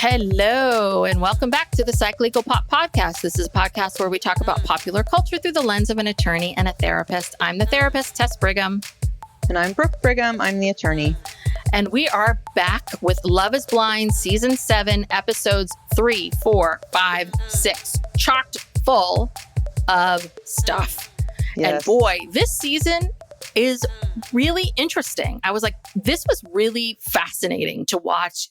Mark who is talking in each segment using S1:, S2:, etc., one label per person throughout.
S1: Hello, and welcome back to the Psych Legal Pop Podcast. This is a podcast where we talk about popular culture through the lens of an attorney and a therapist. I'm the therapist, Tess Brigham.
S2: And I'm Brooke Brigham. I'm the attorney.
S1: And we are back with Love is Blind, Season 7, Episodes 3, 4, 5, 6, chocked full of stuff.
S2: Yes.
S1: And boy, this season is really interesting. I was like, this was really fascinating to watch,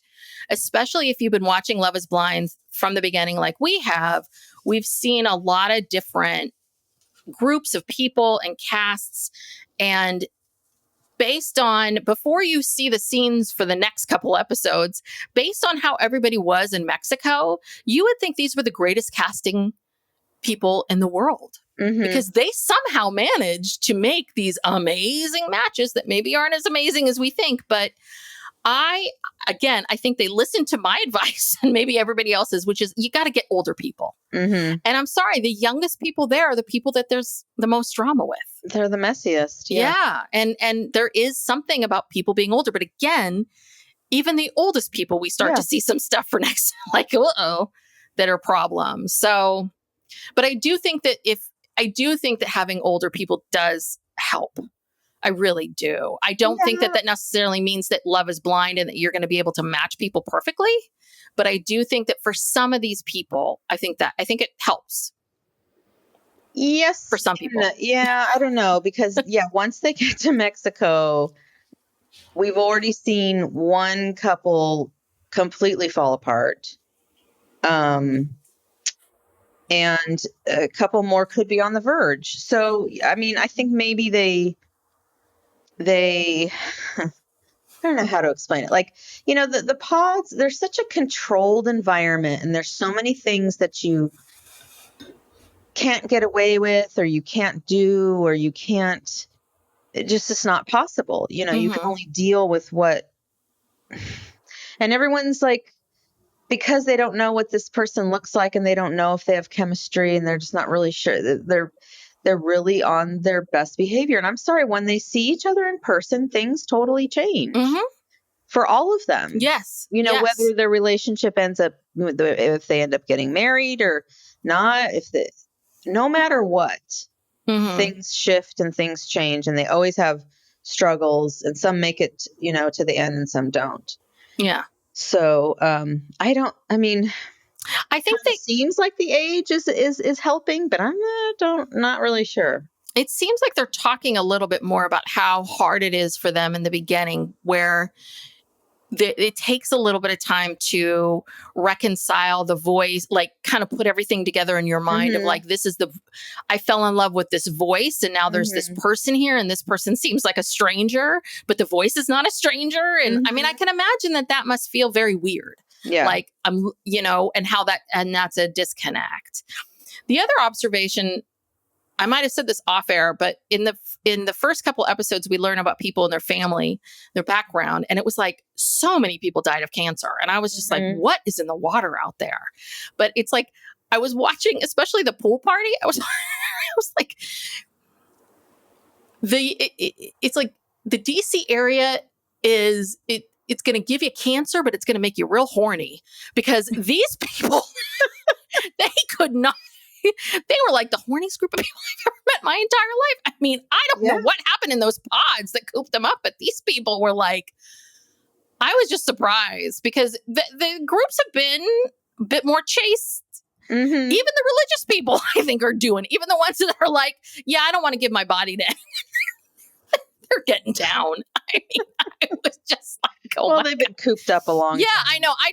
S1: especially if you've been watching Love is Blind from the beginning like we have. We've seen a lot of different groups of people and casts, and based on, before you see the scenes for the next couple episodes, based on how everybody was in Mexico, you would think these were the greatest casting people in the world. Mm-hmm. Because they somehow managed to make these amazing matches that maybe aren't as amazing as we think. But I think they listened to my advice and maybe everybody else's, which is you got to get older people. Mm-hmm. And I'm sorry, the youngest people there are the people that there's the most drama with.
S2: They're the messiest.
S1: Yeah. And there is something about people being older. But again, even the oldest people, we start to see some stuff for next, like, that are problems. So, but I do think that having older people does help. I really do. I don't think that necessarily means that Love is Blind and that you're going to be able to match people perfectly. But I do think that for some of these people, I think it helps.
S2: Yes.
S1: For some people.
S2: Yeah, I don't know. Because, once they get to Mexico, we've already seen one couple completely fall apart. And a couple more could be on the verge. So, I mean, I think maybe they I don't know how to explain it. Like, the pods, they're such a controlled environment, and there's so many things that you can't get away with, or you can't do, or you can't, it's not possible. You can only deal with what, and everyone's like, because they don't know what this person looks like, and they don't know if they have chemistry, and they're just not really sure. They're really on their best behavior. And I'm sorry, when they see each other in person, things totally change for all of them.
S1: Yes.
S2: Whether their relationship ends up, if they end up getting married or not, no matter what, things shift and things change, and they always have struggles, and some make it, to the end and some don't.
S1: Yeah.
S2: So, I think it seems like the age is helping, but I'm not really sure.
S1: It seems like they're talking a little bit more about how hard it is for them in the beginning, where it takes a little bit of time to reconcile the voice, like kind of put everything together in your mind of like, I fell in love with this voice, and now there's this person here, and this person seems like a stranger, but the voice is not a stranger. And I mean, I can imagine that must feel very weird. Yeah. Like, and that's a disconnect. The other observation, I might have said this off air, but in the first couple episodes, we learn about people and their family, their background. And it was like, so many people died of cancer. And I was just like, what is in the water out there? But it's like, I was watching, especially the pool party. I was like, it's like the DC area it's going to give you cancer, but it's going to make you real horny, because these people, they could not. They were like the horniest group of people I've ever met in my entire life. I mean, I don't know what happened in those pods that cooped them up, but these people were like, I was just surprised, because the groups have been a bit more chaste. Even the religious people, I think, are doing, even the ones that are like, I don't want to give my body to they're getting down. I mean, I was just like,
S2: they've been cooped up a long time.
S1: I know. I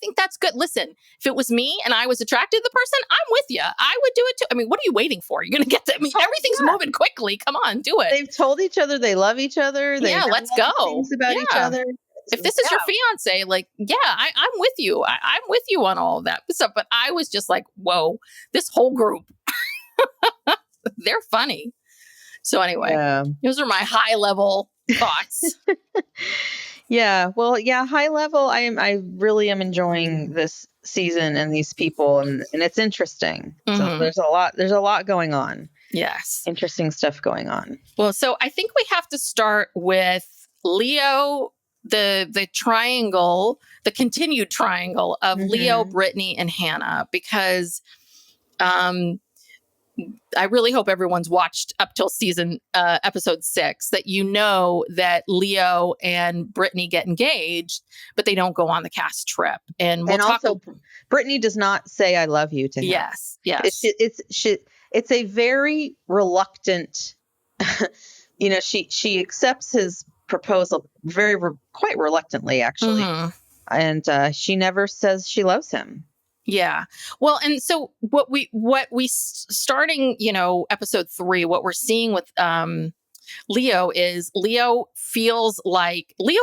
S1: think that's good. Listen, if it was me and I was attracted to the person, I'm with you. I would do it too. I mean, what are you waiting for? You're going to get to, everything's moving quickly. Come on, do it.
S2: They've told each other they love each other.
S1: Let's go.
S2: Things about each other.
S1: If this is your fiance, like, I'm with you. I'm with you on all of that stuff. But I was just like, whoa, this whole group, they're funny. So anyway, those are my high level thoughts.
S2: High level. I really am enjoying this season and these people, and it's interesting. So there's a lot going on.
S1: Yes.
S2: Interesting stuff going on.
S1: Well, so I think we have to start with Leo the triangle, the continued triangle of Leo,
S2: Mm-hmm.
S1: Brittany, and Hannah, because I really hope everyone's watched up till episode 6, that you know that Leo and Brittany get engaged, but they don't go on the cast trip. And we'll
S2: And
S1: talk.
S2: also, Brittany does not say "I love you" to him.
S1: Yes, yes.
S2: It's a very reluctant. She accepts his proposal quite reluctantly, actually, and she never says she loves him.
S1: Yeah. Well, and so what we starting, episode 3, what we're seeing with Leo is Leo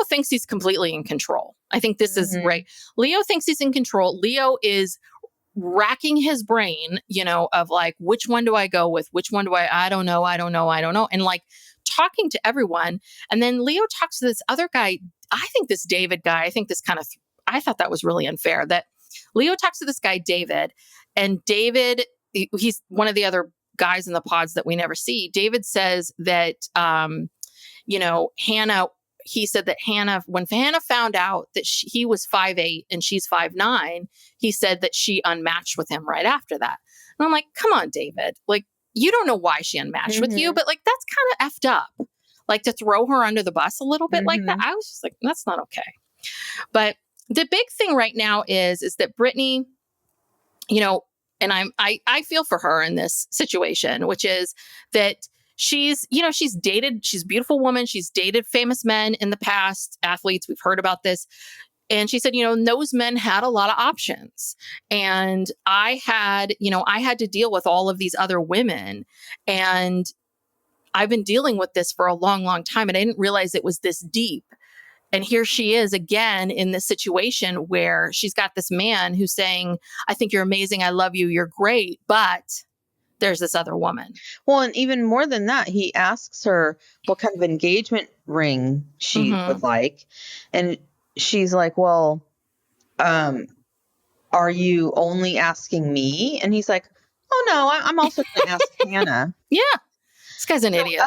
S1: thinks he's completely in control. I think this is right. Leo thinks he's in control. Leo is racking his brain, of like, which one do I go with? Which one do I don't know. And like talking to everyone. And then Leo talks to this other guy. I think this David guy, I thought that was really unfair that Leo talks to this guy, David, and David, he's one of the other guys in the pods that we never see. David says that, Hannah, he said that when Hannah found out that he was 5'8" and she's 5'9", he said that she unmatched with him right after that. And I'm like, come on, David. Like, you don't know why she unmatched with you, but like, that's kind of effed up. Like, to throw her under the bus a little bit like that. I was just like, that's not okay. But the big thing right now is that Brittany, and I feel for her in this situation, which is that she's dated, she's a beautiful woman. She's dated famous men in the past, athletes. We've heard about this. And she said, those men had a lot of options. And I had to deal with all of these other women. And I've been dealing with this for a long, long time. And I didn't realize it was this deep. And here she is again in this situation where she's got this man who's saying, I think you're amazing. I love you. You're great. But there's this other woman.
S2: Well, and even more than that, he asks her what kind of engagement ring she would like. And she's like, well, are you only asking me? And he's like, oh, no, I'm also going to ask Hannah.
S1: Yeah. This guy's an idiot.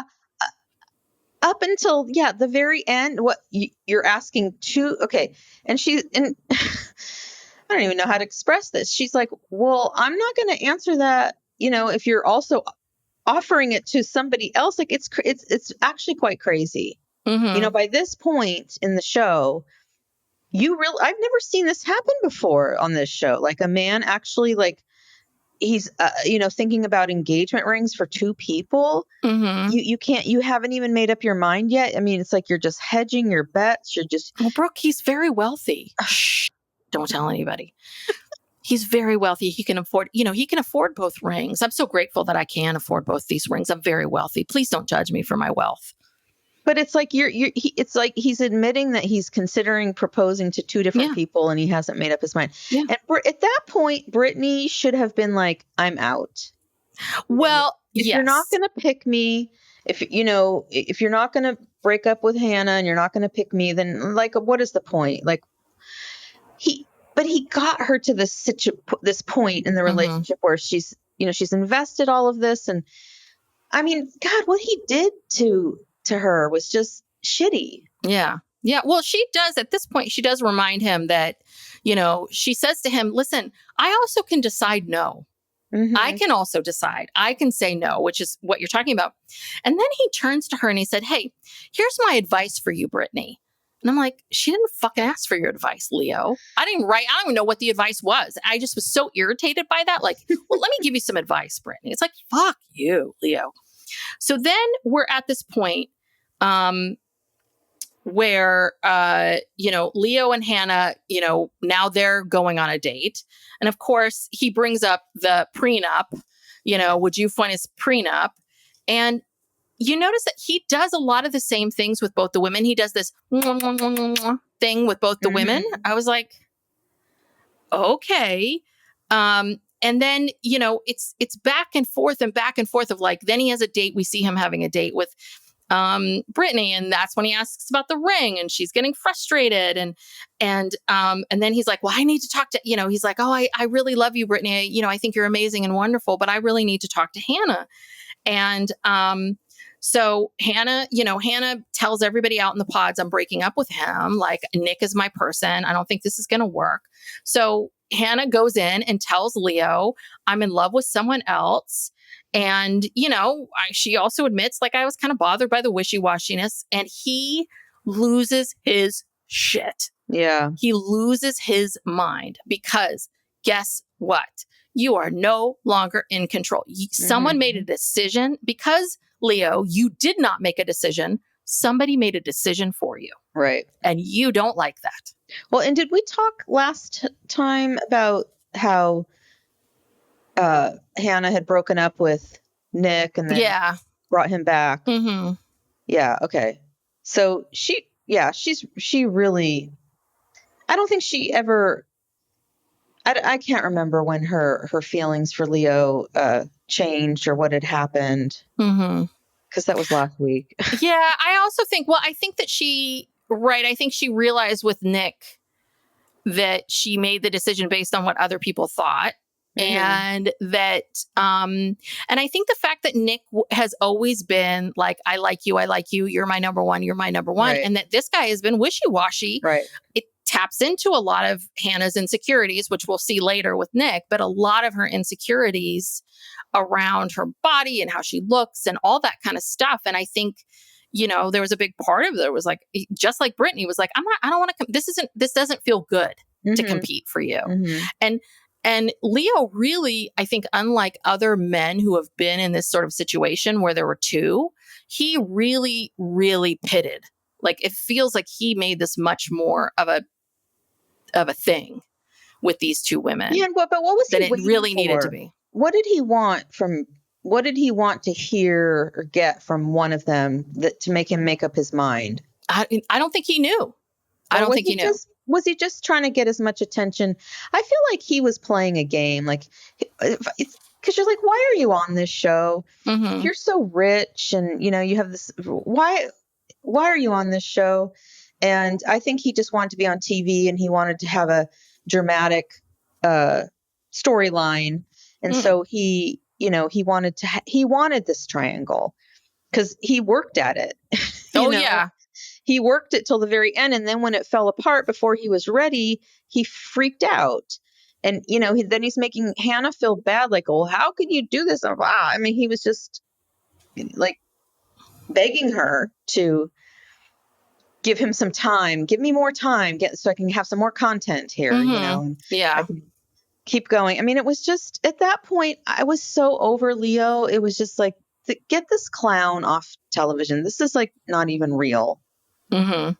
S2: Up until, the very end, what you're asking two. Okay. And I don't even know how to express this. She's like, well, I'm not going to answer that. If you're also offering it to somebody else, like it's actually quite crazy. By this point in the show, I've never seen this happen before on this show. Like a man actually he's, thinking about engagement rings for two people. You haven't even made up your mind yet. I mean, it's like, you're just hedging your bets.
S1: Well, Brooke, he's very wealthy. Shh, don't tell anybody. He's very wealthy. He can afford both rings. I'm so grateful that I can afford both these rings. I'm very wealthy. Please don't judge me for my wealth.
S2: But it's like it's like he's admitting that he's considering proposing to two different people and he hasn't made up his mind. Yeah. And at that point, Brittany should have been like, I'm out.
S1: Well,
S2: if you're not going to pick me, if you're not going to break up with Hannah and you're not going to pick me, then like, what is the point? Like he got her to this point in the relationship where she's invested all of this. And I mean, God, what he did to her was just shitty.
S1: Yeah. Yeah. Well, she does at this point, she does remind him that, she says to him, listen, I also can decide no. I can also decide. I can say no, which is what you're talking about. And then he turns to her and he said, hey, here's my advice for you, Brittany. And I'm like, she didn't fucking ask for your advice, Leo. I don't even know what the advice was. I just was so irritated by that. Like, well, let me give you some advice, Brittany. It's like, fuck you, Leo. So then we're at this point where, Leo and Hannah, now they're going on a date. And of course, he brings up the prenup, would you find his prenup? And you notice that he does a lot of the same things with both the women. He does this thing with both the women. I was like, okay. And then, it's back and forth of like, then he has a date. We see him having a date with Brittany. And that's when he asks about the ring and she's getting frustrated. And then he's like, well, I need to talk to, he's like, oh, I really love you, Brittany. I think you're amazing and wonderful, but I really need to talk to Hannah. And So Hannah tells everybody out in the pods, I'm breaking up with him. Like, Nick is my person. I don't think this is going to work. So Hannah goes in and tells Leo, I'm in love with someone else. And, she also admits, like, I was kind of bothered by the wishy-washiness, and he loses his shit.
S2: Yeah.
S1: He loses his mind because guess what? You are no longer in control. Someone made a decision because, Leo, you did not make a decision. Somebody made a decision for you.
S2: Right.
S1: And you don't like that.
S2: Well, and did we talk last time about how Hannah had broken up with Nick and then brought him back?
S1: Mm-hmm.
S2: Yeah. Okay. So she really, I don't think she ever, I can't remember when her feelings for Leo changed or what had happened.
S1: Mm-hmm.
S2: Because that was last week.
S1: Yeah. I also think, I think that I think she realized with Nick that she made the decision based on what other people thought. Mm-hmm. And that, and I think the fact that Nick has always been like, I like you, you're my number one, right. And that this guy has been wishy-washy.
S2: Right.
S1: It taps into a lot of Hannah's insecurities, which we'll see later with Nick, but a lot of her insecurities around her body and how she looks and all that kind of stuff. And I think, there was a big part of it. It was like, just like Brittany was like, I don't want to, this doesn't feel good to compete for you. Mm-hmm. And Leo really, I think, unlike other men who have been in this sort of situation where there were two, he really, really pitted. Like, it feels like he made this much more of a thing with these two women.
S2: Yeah, but what was
S1: than
S2: he
S1: it really needed to be?
S2: What did he want to hear or get from one of them to make him make up his mind?
S1: I don't think he knew. I don't think he knew.
S2: Was he just trying to get as much attention? I feel like he was playing a game, like, because you're like, why are you on this show? Mm-hmm. You're so rich, and you have this. Why are you on this show? And I think he just wanted to be on TV, and he wanted to have a dramatic storyline, and so he wanted this triangle because he worked at it.
S1: Yeah.
S2: He worked it till the very end. And then when it fell apart before he was ready, he freaked out. And, then he's making Hannah feel bad. Like, oh, how could you do this? I mean, he was just like begging her to give him some time, give me more time, so I can have some more content here, And I can keep going. I mean, it was just at that point, I was so over Leo. It was just like, get this clown off television. This is like not even real.
S1: Mm-hmm.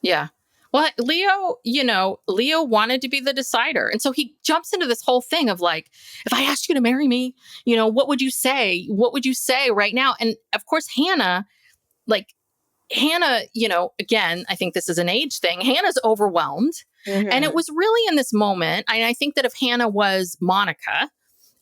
S1: Yeah. Well, Leo wanted to be the decider. And so he jumps into this whole thing of like, if I asked you to marry me, what would you say? What would you say right now? And of course, Hannah, again, I think this is an age thing. Hannah's overwhelmed. Mm-hmm. And it was really in this moment. And I think that if Hannah was Monica,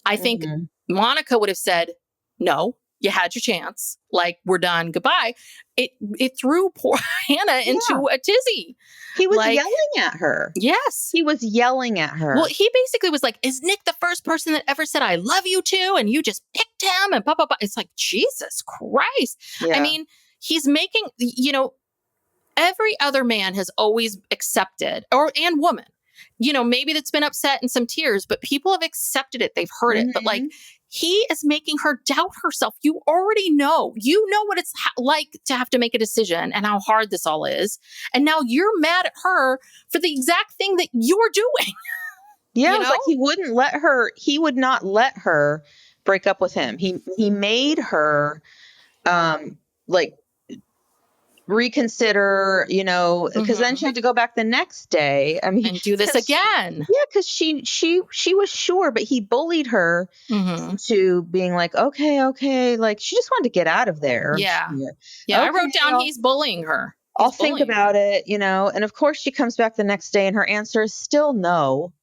S1: I think Monica would have said, no, you had your chance. Like, we're done. Goodbye. It threw poor Hannah into a tizzy.
S2: He was yelling at her.
S1: Yes.
S2: He was yelling at her.
S1: Well, he basically was like, is Nick the first person that ever said, I love you too? And you just picked him and blah, blah, blah. It's like, Jesus Christ. Yeah. I mean, he's making, every other man has always accepted, and woman, maybe that's been upset and some tears, but people have accepted it. They've heard it. But like, he is making her doubt herself. You already know. You know what it's like to have to make a decision and how hard this all is. And now you're mad at her for the exact thing that you're doing.
S2: Yeah, it was like he would not let her break up with him. He made her reconsider, because then she had to go back the next day. I mean,
S1: and do this again.
S2: Because she was sure, but he bullied her into being like, okay, like she just wanted to get out of there.
S1: Yeah, okay, I wrote down he's bullying her.
S2: I'll think about it, and of course she comes back the next day and her answer is still no.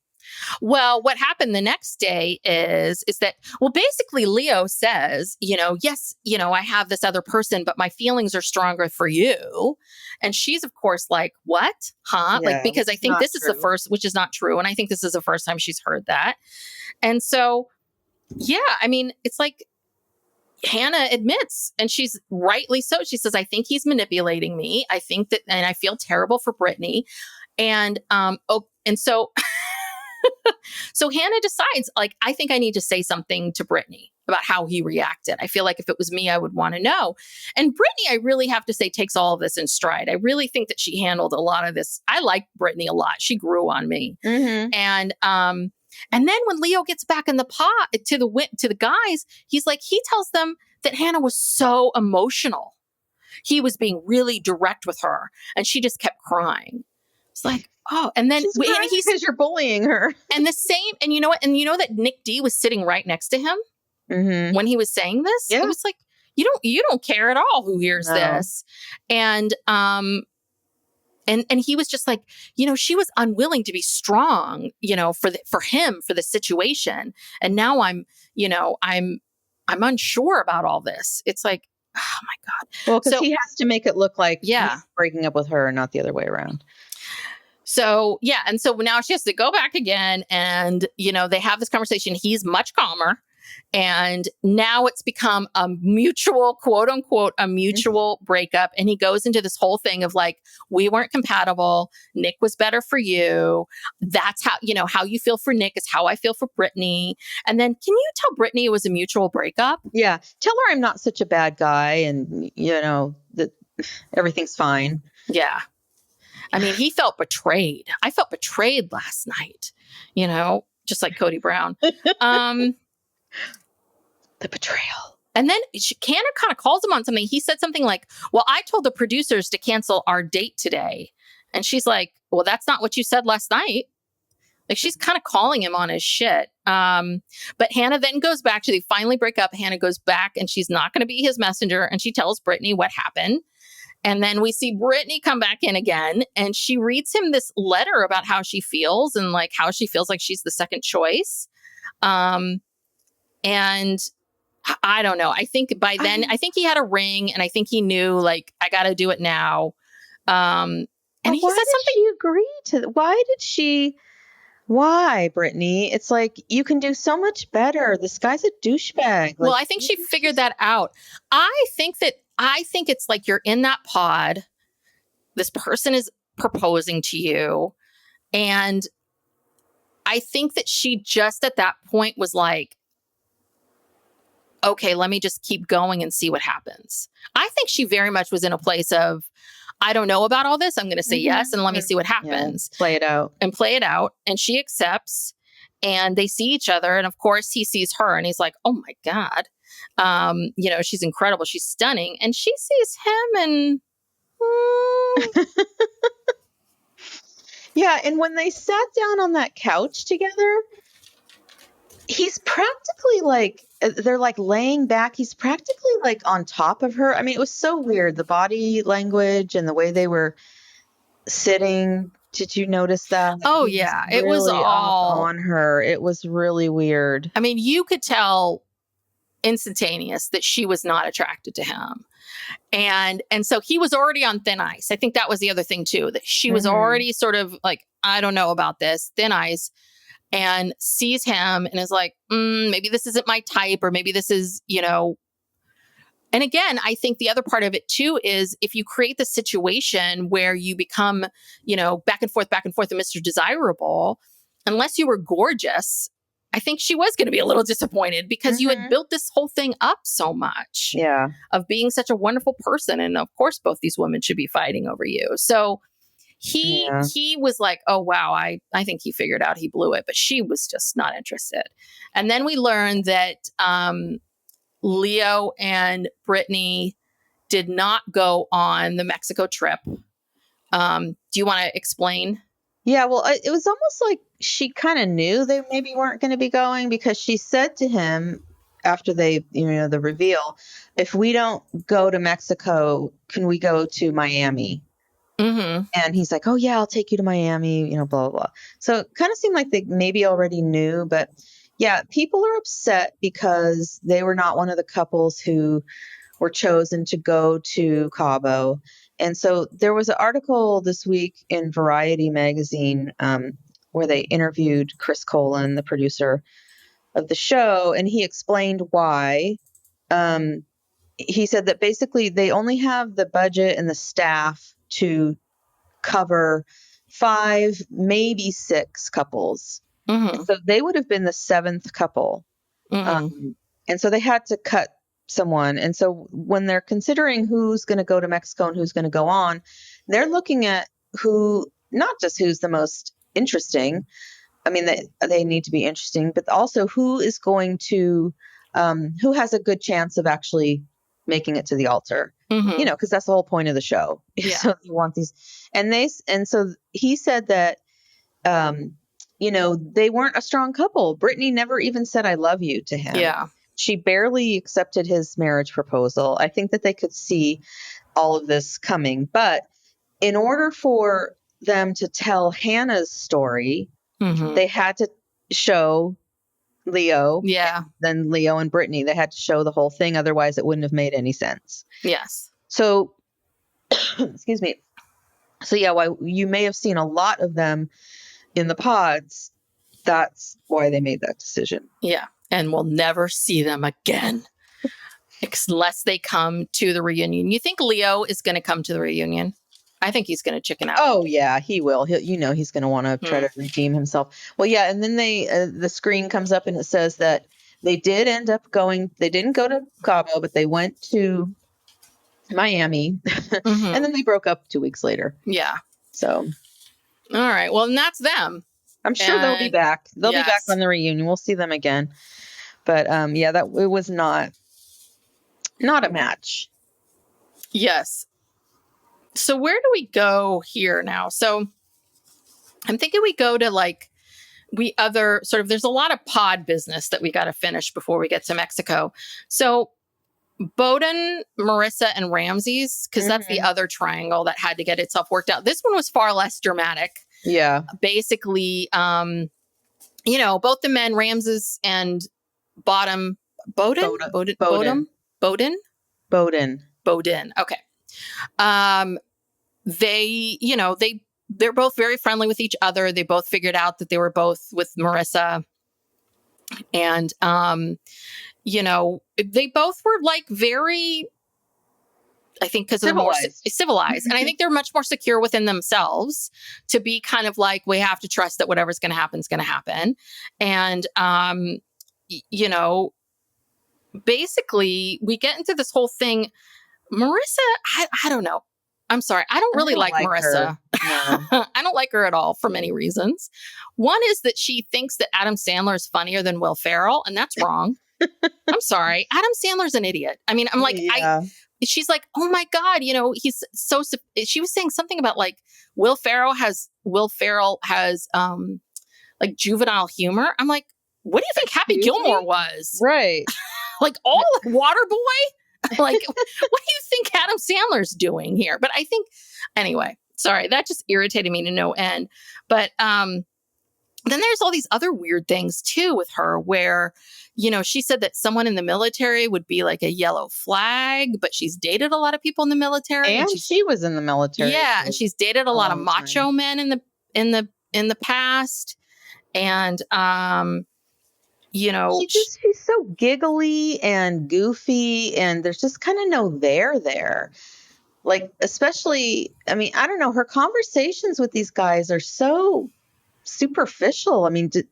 S1: Well, what happened the next day is that, basically Leo says, yes, I have this other person, but my feelings are stronger for you. And she's, of course, like, what? Huh? Yeah, because I think this is the first, which is not true. And I think this is the first time she's heard that. And so, yeah, I mean, it's like, Hannah admits, and she's rightly so. She says, I think he's manipulating me. I think that, and I feel terrible for Brittany. And, so, so Hannah decides, like, I think I need to say something to Brittany about how he reacted. I feel like if it was me, I would want to know. And Brittany, I really have to say, takes all of this in stride. I really think that she handled a lot of this. I like Brittany a lot. She grew on me.
S2: Mm-hmm.
S1: And then when Leo gets back in the pot to the guys, he's like, he tells them that Hannah was so emotional. He was being really direct with her, and she just kept crying. It's like, oh, and then
S2: She's crying because you're bullying her.
S1: And the same, and you know what? And you know that Nick D was sitting right next to him when he was saying this.
S2: Yeah.
S1: It was like, you don't care at all who hears this, and he was just like, she was unwilling to be strong, for him, for the situation. And now I'm unsure about all this. It's like, oh my God.
S2: Well, because he has to make it look like
S1: he's
S2: breaking up with her and not the other way around.
S1: So, yeah. And so now she has to go back again and, they have this conversation. He's much calmer. And now it's become a mutual, quote unquote, a mutual breakup. And he goes into this whole thing of like, we weren't compatible. Nick was better for you. That's how, how you feel for Nick is how I feel for Brittany. And then can you tell Brittany it was a mutual breakup?
S2: Yeah. Tell her I'm not such a bad guy and, that everything's fine.
S1: Yeah. I mean, he felt betrayed. I felt betrayed last night, just like Cody Brown.
S2: The betrayal.
S1: And then Hannah kind of calls him on something. He said something like, well, I told the producers to cancel our date today. And she's like, well, that's not what you said last night. Like, she's kind of calling him on his shit. But Hannah then goes back they finally break up. Hannah goes back and she's not going to be his messenger. And she tells Brittany what happened. And then we see Brittany come back in again and she reads him this letter about how she feels and like how she feels like she's the second choice. And I don't know. I think by then, I think he had a ring and I think he knew like, I got to do it now. And he said something.
S2: She agreed to why, Brittany? It's like, you can do so much better. This guy's a douchebag. Like,
S1: well, I think she figured that out. I think it's like you're in that pod. This person is proposing to you. And I think that she just at that point was like, okay, let me just keep going and see what happens. I think she very much was in a place of, I don't know about all this. I'm going to say yes. And let me see what happens.
S2: Yeah. Play it out. And she accepts and they see each other. And of course he sees her and he's like, oh my God. She's incredible. She's stunning. And she sees him and yeah. And when they sat down on that couch together, he's practically like, they're like laying back. He's practically like on top of her. I mean, it was so weird. The body language and the way they were sitting. Did you notice that?
S1: Oh, yeah. It was
S2: really
S1: all
S2: on her. It was really weird.
S1: I mean, you could tell instantaneous that she was not attracted to him. And so he was already on thin ice. I think that was the other thing too, that she was already sort of like, I don't know about this, thin ice. And sees him and is like, maybe this isn't my type, or maybe this is, And again, I think the other part of it too is if you create the situation where you become, back and forth, and Mr. Desirable, unless you were gorgeous, I think she was going to be a little disappointed because you had built this whole thing up so much.
S2: Yeah.
S1: Of being such a wonderful person. And of course, both these women should be fighting over you. So he was like, oh, wow, I think he figured out he blew it, but she was just not interested. And then we learned that Leo and Brittany did not go on the Mexico trip. Do you want to explain?
S2: Yeah, well, it was almost like she kind of knew they maybe weren't going to be going because she said to him after they, the reveal, if we don't go to Mexico, can we go to Miami?
S1: Mm-hmm.
S2: And he's like, oh, yeah, I'll take you to Miami, blah, blah, blah. So it kind of seemed like they maybe already knew. But yeah, people are upset because they were not one of the couples who were chosen to go to Cabo. And so there was an article this week in Variety magazine where they interviewed Chris Colin, the producer of the show, and he explained why he said that basically they only have the budget and the staff to cover 5, maybe 6 couples.
S1: Mm-hmm.
S2: So they would have been the 7th couple.
S1: Mm-hmm.
S2: And so they had to cut someone. And so when they're considering who's going to go to Mexico and who's going to go on, they're looking at not just who's the most interesting. I mean, they need to be interesting, but also who is going to, who has a good chance of actually making it to the altar,
S1: Mm-hmm.
S2: because that's the whole point of the show.
S1: Yeah.
S2: So you want these, and so he said that, they weren't a strong couple. Brittany never even said, "I love you" to him.
S1: Yeah.
S2: She barely accepted his marriage proposal. I think that they could see all of this coming, but in order for them to tell Hannah's story,
S1: Mm-hmm.
S2: they had to show Leo,
S1: Yeah.
S2: then Leo and Brittany. They had to show the whole thing. Otherwise, it wouldn't have made any sense.
S1: Yes.
S2: So, excuse me. So, yeah, why you may have seen a lot of them in the pods. That's why they made that decision.
S1: Yeah. And we'll never see them again unless they come to the reunion. You think Leo is going to come to the reunion? I think he's going to chicken out.
S2: Oh, yeah, he will. He's going to want to try to redeem himself. Well, yeah. And then the screen comes up and it says that they did end up they didn't go to Cabo, but they went to Miami.
S1: Mm-hmm.
S2: And then they broke up 2 weeks later.
S1: Yeah.
S2: So.
S1: All right. Well, and that's them.
S2: I'm sure they'll be back. They'll be back on the reunion. We'll see them again. But it was not a match.
S1: Yes. So where do we go here now? So I'm thinking we go to there's a lot of pod business that we got to finish before we get to Mexico. So Bowden, Marissa, and Ramses, because that's the other triangle that had to get itself worked out. This one was far less dramatic.
S2: Yeah.
S1: Basically, both the men, Ramses and Bowden. Okay. They're both very friendly with each other. They both figured out that they were both with Marissa. And, they both were very, I think, because of the more civilized. And I think they're much more secure within themselves to be kind of we have to trust that whatever's going to happen is going to happen. And, basically we get into this whole thing. Marissa, I don't know. I'm sorry. I don't really like Marissa. No. I don't like her at all for many reasons. One is that she thinks that Adam Sandler is funnier than Will Ferrell, and that's wrong. I'm sorry. Adam Sandler's an idiot. I mean, I'm she's like, oh my God, he's so, she was saying something about Will Ferrell has juvenile humor. I'm like, what do you think Happy Gilmore was?
S2: Right.
S1: All Waterboy? What do you think Adam Sandler's doing here? But I think, anyway, sorry, that just irritated me to no end. But then there's all these other weird things too with her where, she said that someone in the military would be a yellow flag, but she's dated a lot of people in the military.
S2: And she was in the military.
S1: Yeah. And she's dated a lot of macho men in the past. And,
S2: she's so giggly and goofy, and there's just kind of no there. Especially, I mean, I don't know, her conversations with these guys are so superficial. I mean, do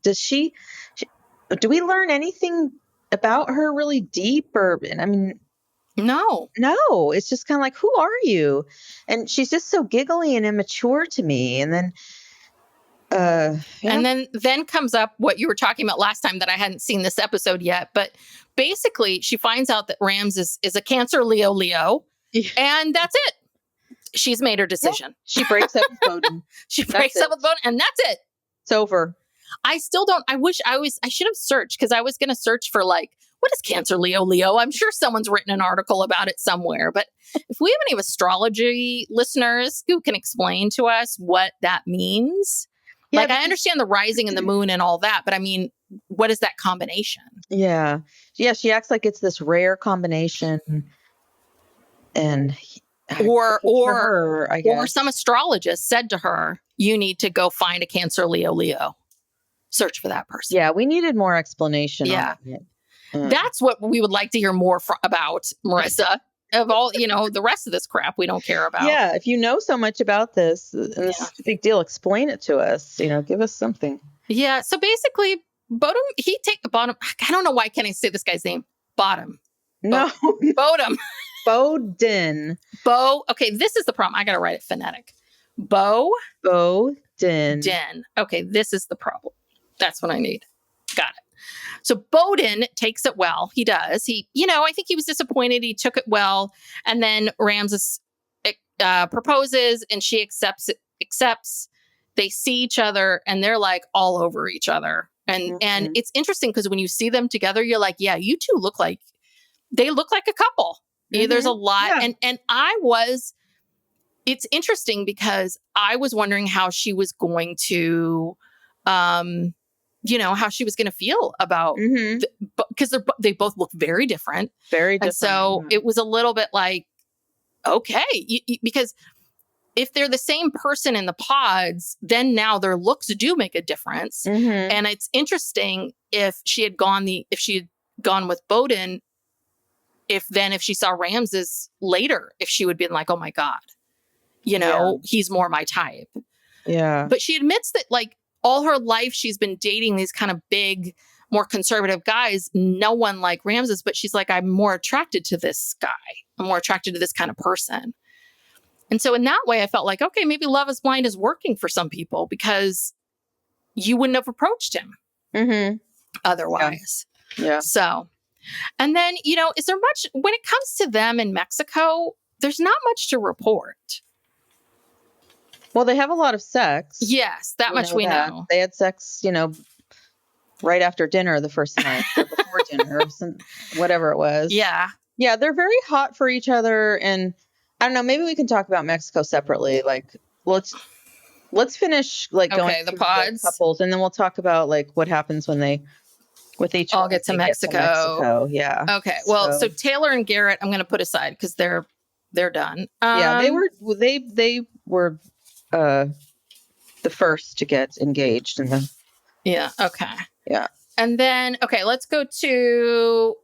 S2: we learn anything about her really deep?
S1: No,
S2: it's just kind of who are you? And she's just so giggly and immature to me. And then,
S1: and then comes up what you were talking about last time that I hadn't seen this episode yet. But basically, she finds out that Rams is a Cancer Leo, and that's it. She's made her decision.
S2: Yeah. She breaks up with Bowden.
S1: And that's it.
S2: It's over.
S1: I still don't. I should have searched, because I was going to search for what is Cancer Leo? I'm sure someone's written an article about it somewhere. But if we have any astrology listeners who can explain to us what that means. Yeah, I understand the rising and the moon and all that, but I mean, what is that combination?
S2: Yeah. Yeah. She acts like it's this rare combination. And
S1: or
S2: her, I guess.
S1: Or some astrologist said to her, you need to go find a Cancer Leo. Search for that person.
S2: Yeah. We needed more explanation.
S1: Yeah.
S2: On it.
S1: That's what we would like to hear more about, Marissa. Of all, the rest of this crap we don't care about.
S2: Yeah, if you know so much about this, and this
S1: Yeah.
S2: is a big deal, explain it to us. Give us something.
S1: Yeah. So basically, Bodum, Bottom. I don't know why can't I say this guy's name. Bottom.
S2: No.
S1: Bodum.
S2: Bowden.
S1: Okay, this is the problem. I got to write it phonetic. Bowden. Okay, this is the problem. That's what I need. Got it. So Bowden takes it well. He does. I think he was disappointed. He took it well. And then Ramses proposes and she accepts. They see each other and they're like all over each other. And it's interesting because when you see them together, you're like, yeah, you two look like a couple. Mm-hmm. There's a lot. Yeah. And it's interesting because I was wondering how she was going to, how she was going to feel about, because they both look very different.
S2: Very different.
S1: And so it was a little bit like, okay, because if they're the same person in the pods, then now their looks do make a difference. Mm-hmm. And it's interesting if she had gone with Bowden, if she saw Ramses later, if she would have been like, oh my God, he's more my type.
S2: Yeah.
S1: But she admits that like all her life, she's been dating these kind of big, more conservative guys, no one like Ramses, but she's like, I'm more attracted to this guy. I'm more attracted to this kind of person. And so in that way, I felt like, okay, maybe Love is Blind is working for some people because you wouldn't have approached him otherwise.
S2: Yeah.
S1: So, and then, is there much, when it comes to them in Mexico, there's not much to report.
S2: Well, they have a lot of sex.
S1: Yes, that much we know.
S2: They had sex, right after dinner the first night, or before dinner, or whatever it was.
S1: Yeah.
S2: Yeah, they're very hot for each other. And I don't know, maybe we can talk about Mexico separately. Like, let's finish going
S1: the pods,
S2: the couples, and then we'll talk about what happens when they
S1: all get to Mexico.
S2: Yeah.
S1: Okay. Well, so Taylor and Garrett, I'm going to put aside because they're done.
S2: Yeah, they were the first to get engaged in them.
S1: Yeah. Okay.
S2: Yeah.
S1: And then, let's go to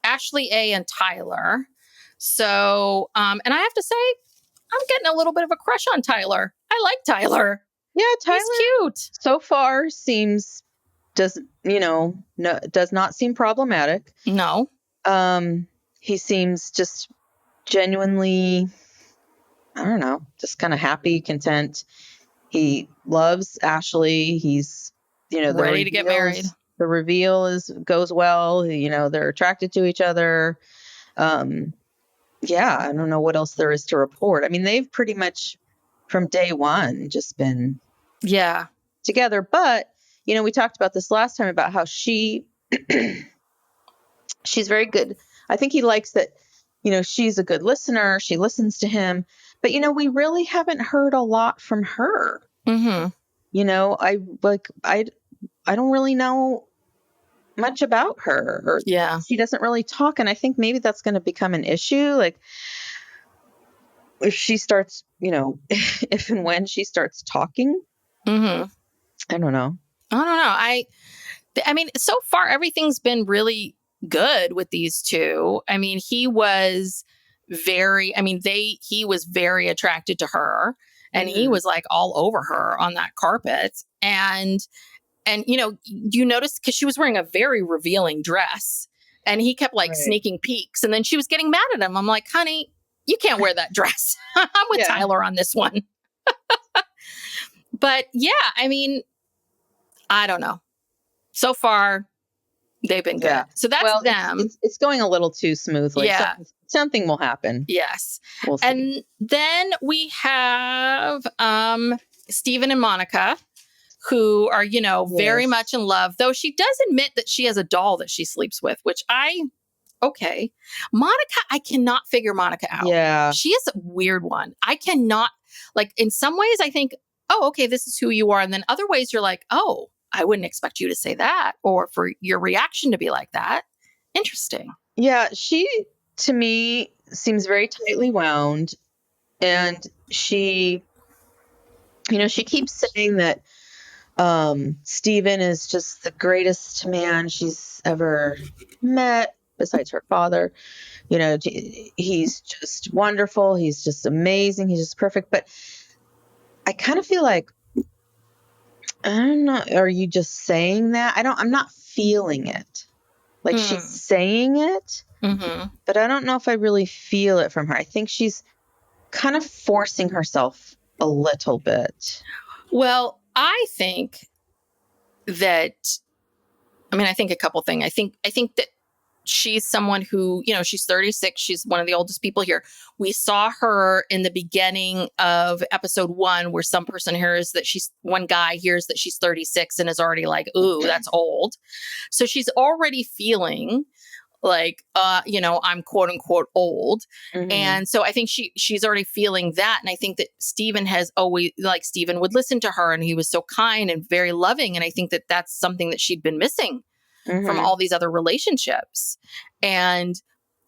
S1: Ashley A. and Tyler. So, and I have to say, I'm getting a little bit of a crush on Tyler. I like Tyler.
S2: Yeah, Tyler.
S1: He's cute.
S2: So far does not seem problematic.
S1: No.
S2: He seems just genuinely, I don't know, just kind of happy, content. He loves Ashley. He's,
S1: ready to get married.
S2: The reveal goes well. They're attracted to each other. Yeah, I don't know what else there is to report. I mean, they've pretty much from day one just been together. But, we talked about this last time about how she's very good. I think he likes that, she's a good listener. She listens to him. But, we really haven't heard a lot from her. Mm-hmm. I don't really know much about her. Or she doesn't really talk. And I think maybe that's going to become an issue. Like, if she starts, if and when she starts talking, I don't know.
S1: I mean, so far, everything's been really good with these two. I mean, he was very attracted to her, and he was like all over her on that carpet. And you noticed because she was wearing a very revealing dress, and he kept sneaking peeks, and then she was getting mad at him. I'm like, honey, you can't wear that dress. I'm with Tyler on this one. But yeah, I mean, I don't know. So far, they've been good. So that's them.
S2: It's going a little too smoothly. Yeah. Something will happen.
S1: Yes.
S2: We'll see.
S1: And then we have Stephen and Monica, who are, very much in love, though she does admit that she has a doll that she sleeps with, which Monica, I cannot figure Monica out.
S2: Yeah.
S1: She is a weird one. I cannot, in some ways I think, oh, okay, this is who you are. And then other ways you're like, oh, I wouldn't expect you to say that or for your reaction to be like that. Interesting.
S2: Yeah. She, to me, seems very tightly wound. And she, she keeps saying that Steven is just the greatest man she's ever met, besides her father. You know, he's just wonderful. He's just amazing. He's just perfect. But I kind of feel like, I'm not, are you just saying that? I'm not feeling it. Like she's saying it, but I don't know if I really feel it from her. I think she's kind of forcing herself a little bit.
S1: Well, I think that, I think a couple things. I think that she's someone who, she's 36. She's one of the oldest people here. We saw her in the beginning of episode 1, where one guy hears that she's 36 and is already like, ooh, that's old. So she's already feeling like, I'm quote unquote old. And so I think she's already feeling that. And I think that Steven would listen to her, and he was so kind and very loving. And I think that that's something that she'd been missing from all these other relationships. And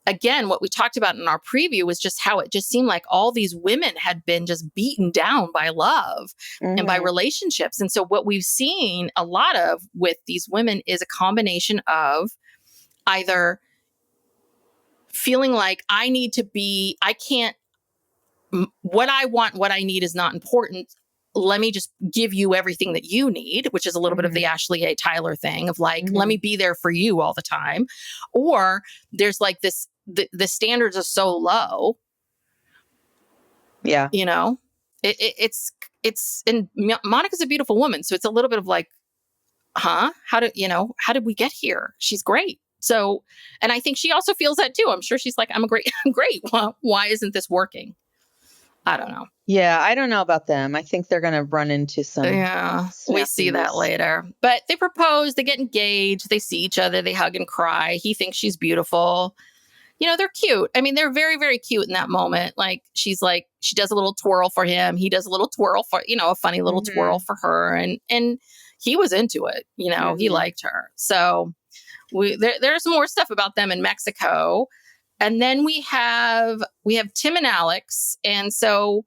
S1: again, what we talked about in our preview was just how it just seemed like all these women had been just beaten down by love and by relationships. And so what we've seen a lot of with these women is a combination of either feeling like what I want, what I need is not important. Let me just give you everything that you need, which is a little bit of the Ashley A. Tyler thing of like, let me be there for you all the time. Or there's like this, the standards are so low.
S2: Yeah.
S1: It's, and Monica's a beautiful woman. So it's a little bit of like, how did we get here? She's great. So, and I think she also feels that too. I'm sure she's like, I'm great. Why isn't this working? I don't know.
S2: Yeah, I don't know about them. I think they're going to run into some.
S1: Yeah, we see that later. But they propose, they get engaged, they see each other, they hug and cry. He thinks she's beautiful. They're cute. They're very, very cute in that moment. Like, she does a little twirl for him. He does a little twirl for, a funny little twirl for her. And he was into it. He liked her. So there's more stuff about them in Mexico. And then we have Tim and Alex. And so,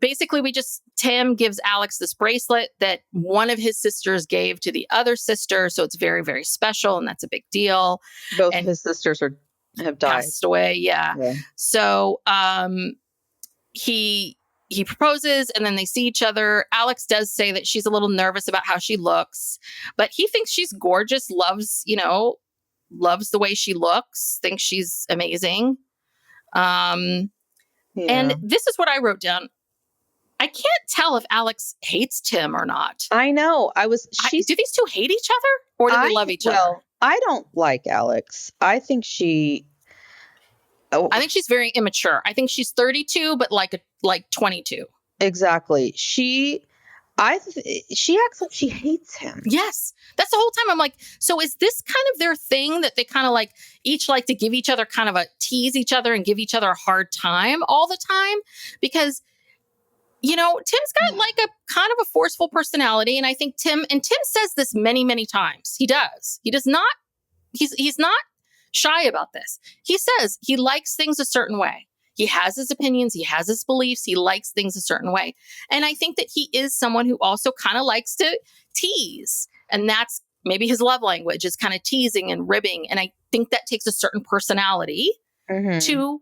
S1: basically Tim gives Alex this bracelet that one of his sisters gave to the other sister. So it's very, very special. And that's a big deal.
S2: Both of his sisters have died.
S1: Passed away. Yeah. So he proposes, and then they see each other. Alex does say that she's a little nervous about how she looks, but he thinks she's gorgeous, loves the way she looks, thinks she's amazing. And this is what I wrote down. I can't tell if Alex hates Tim or not.
S2: I know. Do
S1: these two hate each other, or do they love each other?
S2: I don't like Alex. I think she's
S1: very immature. I think she's 32, but like 22.
S2: Exactly. She acts like she hates him.
S1: Yes. That's the whole time. I'm like, so is this kind of their thing that they kind of like each like to give each other kind of tease each other and give each other a hard time all the time? Because, Tim's got like a kind of a forceful personality. And I think Tim says this many, many times. He does. He's not shy about this. He says he likes things a certain way. He has his opinions. He has his beliefs. He likes things a certain way. And I think that he is someone who also kind of likes to tease. And that's maybe his love language, is kind of teasing and ribbing. And I think that takes a certain personality to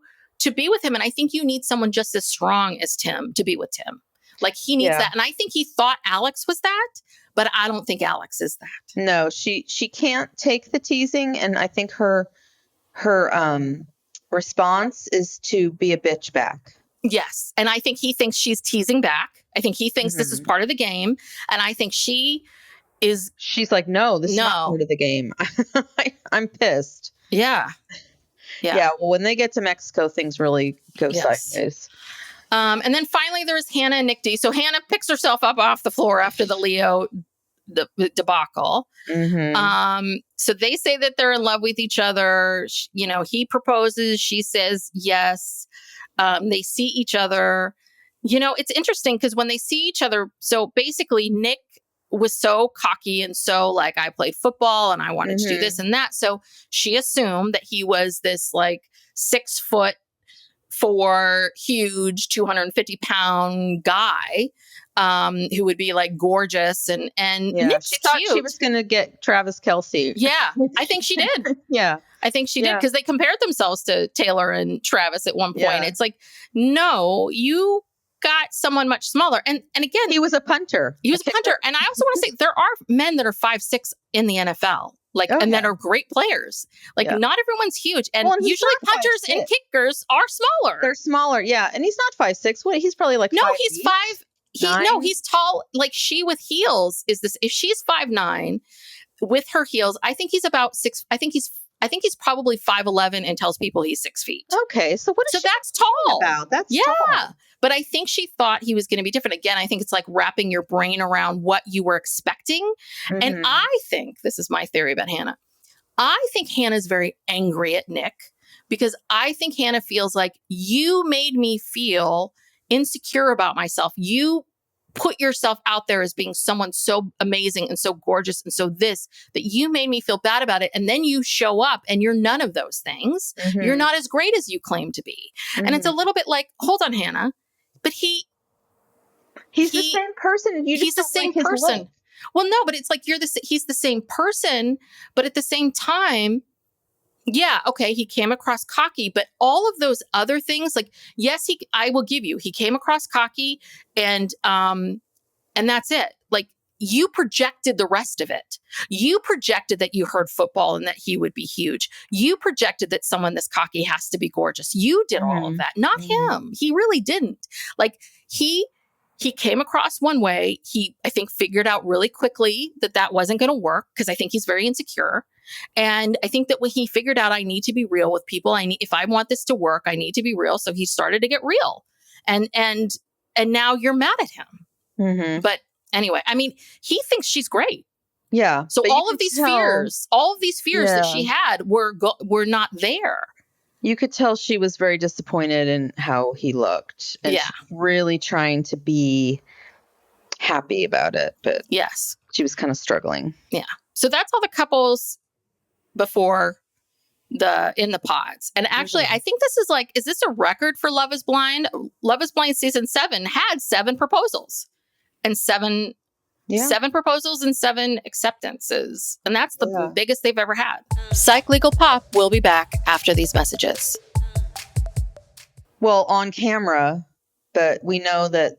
S1: be with him. And I think you need someone just as strong as Tim to be with Tim. Like, he needs that. And I think he thought Alex was that, but I don't think Alex is that.
S2: No, she can't take the teasing. And I think her response is to be a bitch back.
S1: Yes. And I think he thinks she's teasing back. I think he thinks this is part of the game. And I think she's
S2: like, no, this is not part of the game. I'm pissed.
S1: Yeah.
S2: Yeah. Well, when they get to Mexico, things really go sideways.
S1: And then finally there's Hannah and Nick D. So Hannah picks herself up off the floor after the Leo debacle. So they say that they're in love with each other. He proposes. She says yes. They see each other. It's interesting because when they see each other, so basically Nick was so cocky and so like, I played football and I wanted to do this and that. So she assumed that he was this like 6'4", huge, 250-pound guy. who would be like gorgeous and
S2: Yeah.
S1: Nick's
S2: She thought
S1: cute.
S2: she was going to get Travis Kelce.
S1: Yeah, I think she did.
S2: Yeah.
S1: I think she did because they compared themselves to Taylor and Travis at one point.
S2: Yeah.
S1: It's like, no, you got someone much smaller. And again,
S2: He was a punter.
S1: He was a punter. And I also want to say there are men that are 5'6" in the NFL, like, and that are great players. Like, not everyone's huge. And usually punters and kickers are smaller.
S2: They're smaller. Yeah. And he's not 5'6". What? He's probably like,
S1: no,
S2: 5'8".
S1: He's 5. He's tall. Like she with heels is this. If she's 5'9" with her heels, I think he's about 6. I think he's probably 5'11" and tells people he's 6 feet.
S2: Okay. So what is
S1: that's tall.
S2: About? That's tall.
S1: But I think she thought he was going to be different. Again, I think it's like wrapping your brain around what you were expecting. Mm-hmm. And I think, this is my theory about Hannah. I think Hannah's very angry at Nick because I think Hannah feels like you made me feel insecure about myself. You put yourself out there as being someone so amazing and so gorgeous and so that you made me feel bad about it. And then you show up and you're none of those things. Mm-hmm. You're not as great as you claim to be. Mm-hmm. And it's a little bit like, hold on, Hannah. But he's
S2: the same person.
S1: He's the same person. Well, no, but it's like he's the same person, but at the same time, yeah, okay, he came across cocky, but all of those other things, like, yes, I will give you, he came across cocky and that's it. Like, you projected the rest of it. You projected that you heard football and that he would be huge. You projected that someone this cocky has to be gorgeous. You did all of that, not him. He really didn't. Like, he came across one way. He, I think, figured out really quickly that wasn't going to work because I think he's very insecure. And I think that when he figured out, I need to be real with people. If I want this to work, I need to be real. So he started to get real. And now you're mad at him. Mm-hmm. But anyway, I mean, he thinks she's great.
S2: Yeah.
S1: So all of these fears that she had were not there.
S2: You could tell she was very disappointed in how he looked and really trying to be happy about it. But
S1: yes,
S2: she was kind of struggling.
S1: Yeah. So that's all the couples before in the pods. And actually, I think is this a record for Love is Blind? Love is Blind season 7 had 7 proposals and 7 proposals and 7 acceptances. And that's the biggest they've ever had. Psych Legal Pop will be back after these messages.
S2: Well, on camera, but we know that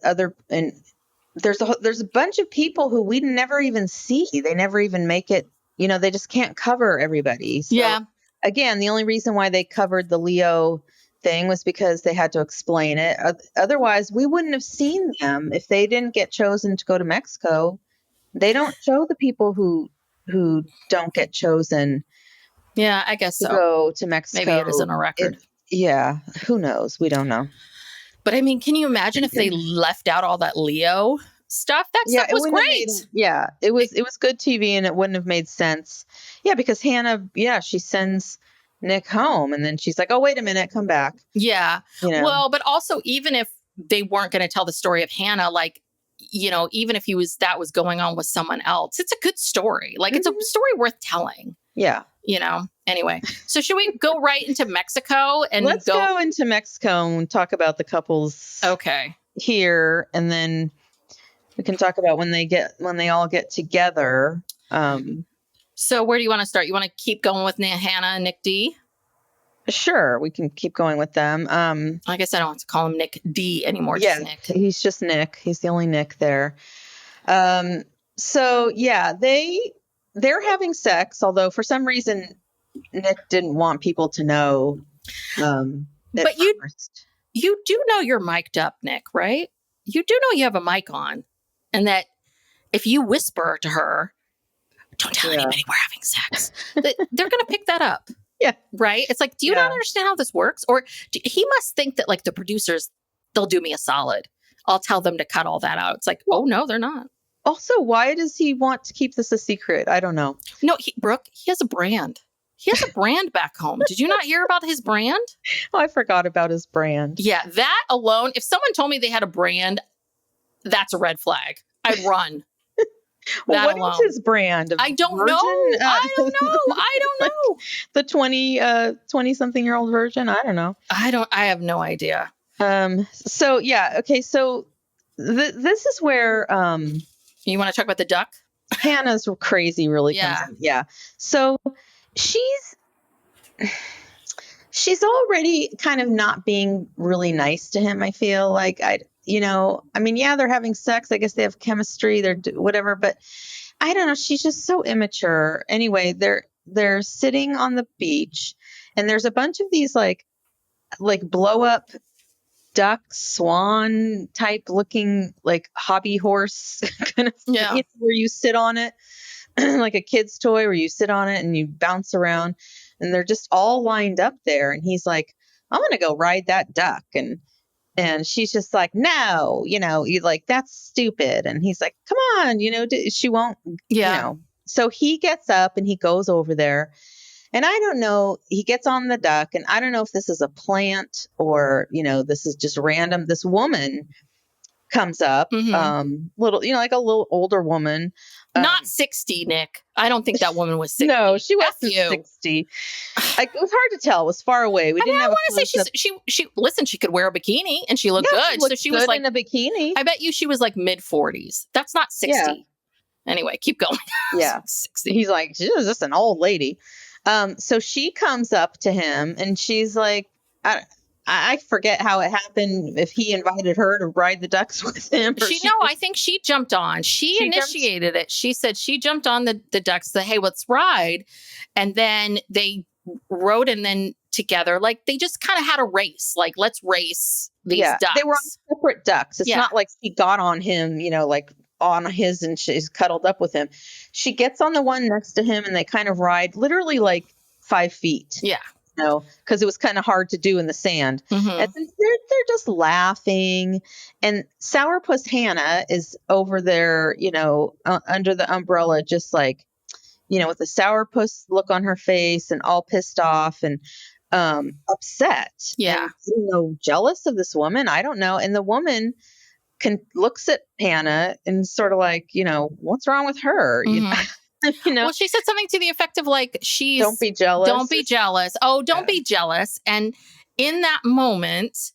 S2: there's a bunch of people who we never even see. They never even make it, they just can't cover everybody. So, again, the only reason why they covered the Leo thing was because they had to explain it. Otherwise, we wouldn't have seen them if they didn't get chosen to go to Mexico. They don't show the people who don't get chosen.
S1: Yeah, I guess so.
S2: Go to Mexico.
S1: Maybe it isn't a record.
S2: Who knows? We don't know.
S1: But I mean, can you imagine if they left out all that Leo stuff? That stuff was great.
S2: It was good TV, and it wouldn't have made sense. Yeah, because Hannah, she sends Nick home, and then she's like, "Oh, wait a minute, come back."
S1: Yeah. Well, but also, even if they weren't going to tell the story of Hannah, like, even if that was going on with someone else, it's a good story. Like, it's a story worth telling.
S2: Yeah.
S1: Anyway. So should we go right into Mexico and
S2: let's go into Mexico and talk about the couples here, and then we can talk about when they all get together.
S1: So where do you want to start? You want to keep going with Hannah and Nick D?
S2: Sure, we can keep going with them.
S1: I guess I don't have to call him Nick D anymore.
S2: Yeah,
S1: just Nick.
S2: He's just Nick. He's the only Nick there. So yeah, they're having sex, although for some reason Nick didn't want people to know. But
S1: you do know you're mic'd up, Nick, right? You do know you have a mic on, and that if you whisper to her, "Don't tell anybody we're having sex," they're going to pick that up.
S2: Yeah.
S1: Right? It's like, do you not understand how this works? Or he must think that, like, the producers, they'll do me a solid. I'll tell them to cut all that out. It's like, oh, no, they're not.
S2: Also, why does he want to keep this a secret? I don't know.
S1: No, Brooke, he has a brand. He has a brand back home. Did you not hear about his brand?
S2: Oh, I forgot about his brand.
S1: Yeah, that alone, if someone told me they had a brand, that's a red flag. I'd run.
S2: Well, what is his brand?
S1: I don't know. I don't know.
S2: The 20-something-year-old version? I don't know.
S1: I have no idea.
S2: So, yeah. Okay. So this is where
S1: You want to talk about the duck?
S2: Hannah's crazy really comes
S1: Yeah.
S2: in. Yeah. So she's already kind of not being really nice to him. I feel like I mean, yeah, they're having sex. I guess they have chemistry. They're whatever, but I don't know. She's just so immature. Anyway, they're sitting on the beach, and there's a bunch of these like blow up duck swan type looking like hobby horse kind of
S1: Yeah.
S2: thing where you sit on it like a kid's toy where you sit on it and you bounce around, and they're just all lined up there, and he's like, I'm gonna go ride that duck, and she's just like, no, you like, that's stupid, and he's like, come on, she won't,
S1: Yeah.
S2: so he gets up and he goes over there, and I don't know, he gets on the duck, and I don't know if this is a plant or this is just random. This woman comes up, little, like a little older woman.
S1: Not 60, Nick. I don't think that woman was 60.
S2: No, she
S1: F
S2: wasn't
S1: you.
S2: 60. It was hard to tell. It was far away. We didn't have
S1: I want to say she listen, she could wear a bikini and she looked good. So she was like
S2: in a bikini.
S1: I bet you she was like mid 40s. That's not 60. Yeah. Anyway, keep going.
S2: Yeah.
S1: 60.
S2: He's like, she's just an old lady. So she comes up to him and she's like, I forget how it happened, if he invited her to ride the ducks with him.
S1: I think she jumped on. She initiated it. She said she jumped on the ducks, said, hey, let's ride. And then they rode and then together, like they just kind of had a race. Like, let's race these ducks.
S2: They were on separate ducks. It's not like she got on him, like on his and she's cuddled up with him. She gets on the one next to him and they kind of ride literally like 5 feet.
S1: Yeah.
S2: Because it was kind of hard to do in the sand. Mm-hmm. And they're just laughing. And Sourpuss Hannah is over there, under the umbrella, just like, with the sourpuss look on her face and all pissed off and upset.
S1: Yeah.
S2: And, jealous of this woman. I don't know. And the woman looks at Hannah and sort of like, what's wrong with her?
S1: Mm-hmm. Well, she said something to the effect of like,
S2: don't be jealous.
S1: Don't be jealous. Oh, don't be jealous. And in that moment,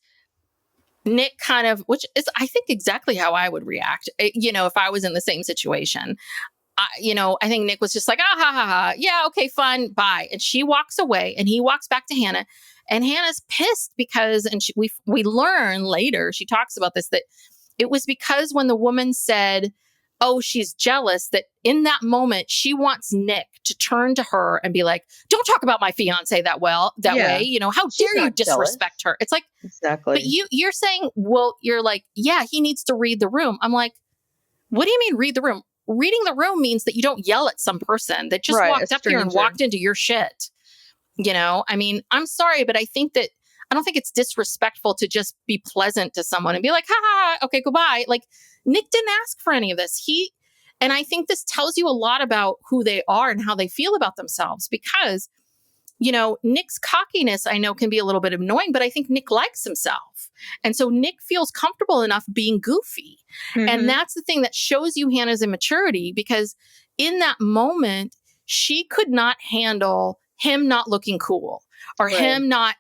S1: Nick kind of, which is, I think, exactly how I would react, if I was in the same situation. I think Nick was just like, ha, ha, ha. Yeah, okay, fun. Bye. And she walks away and he walks back to Hannah. And Hannah's pissed because, and we learn later, she talks about this, that it was because when the woman said, oh, she's jealous, that in that moment, she wants Nick to turn to her and be like, don't talk about my fiance that way. How dare you disrespect her? It's like,
S2: exactly.
S1: But you're saying, well, you're like, yeah, he needs to read the room. I'm like, what do you mean read the room? Reading the room means that you don't yell at some person that just walked up here and walked into your shit. I mean, I'm sorry, but I don't think it's disrespectful to just be pleasant to someone and be like, ha ha, okay, goodbye. Like, Nick didn't ask for any of this. And I think this tells you a lot about who they are and how they feel about themselves because, Nick's cockiness, I know, can be a little bit annoying, but I think Nick likes himself. And so Nick feels comfortable enough being goofy. Mm-hmm. And that's the thing that shows you Hannah's immaturity, because in that moment, she could not handle him not looking cool or them not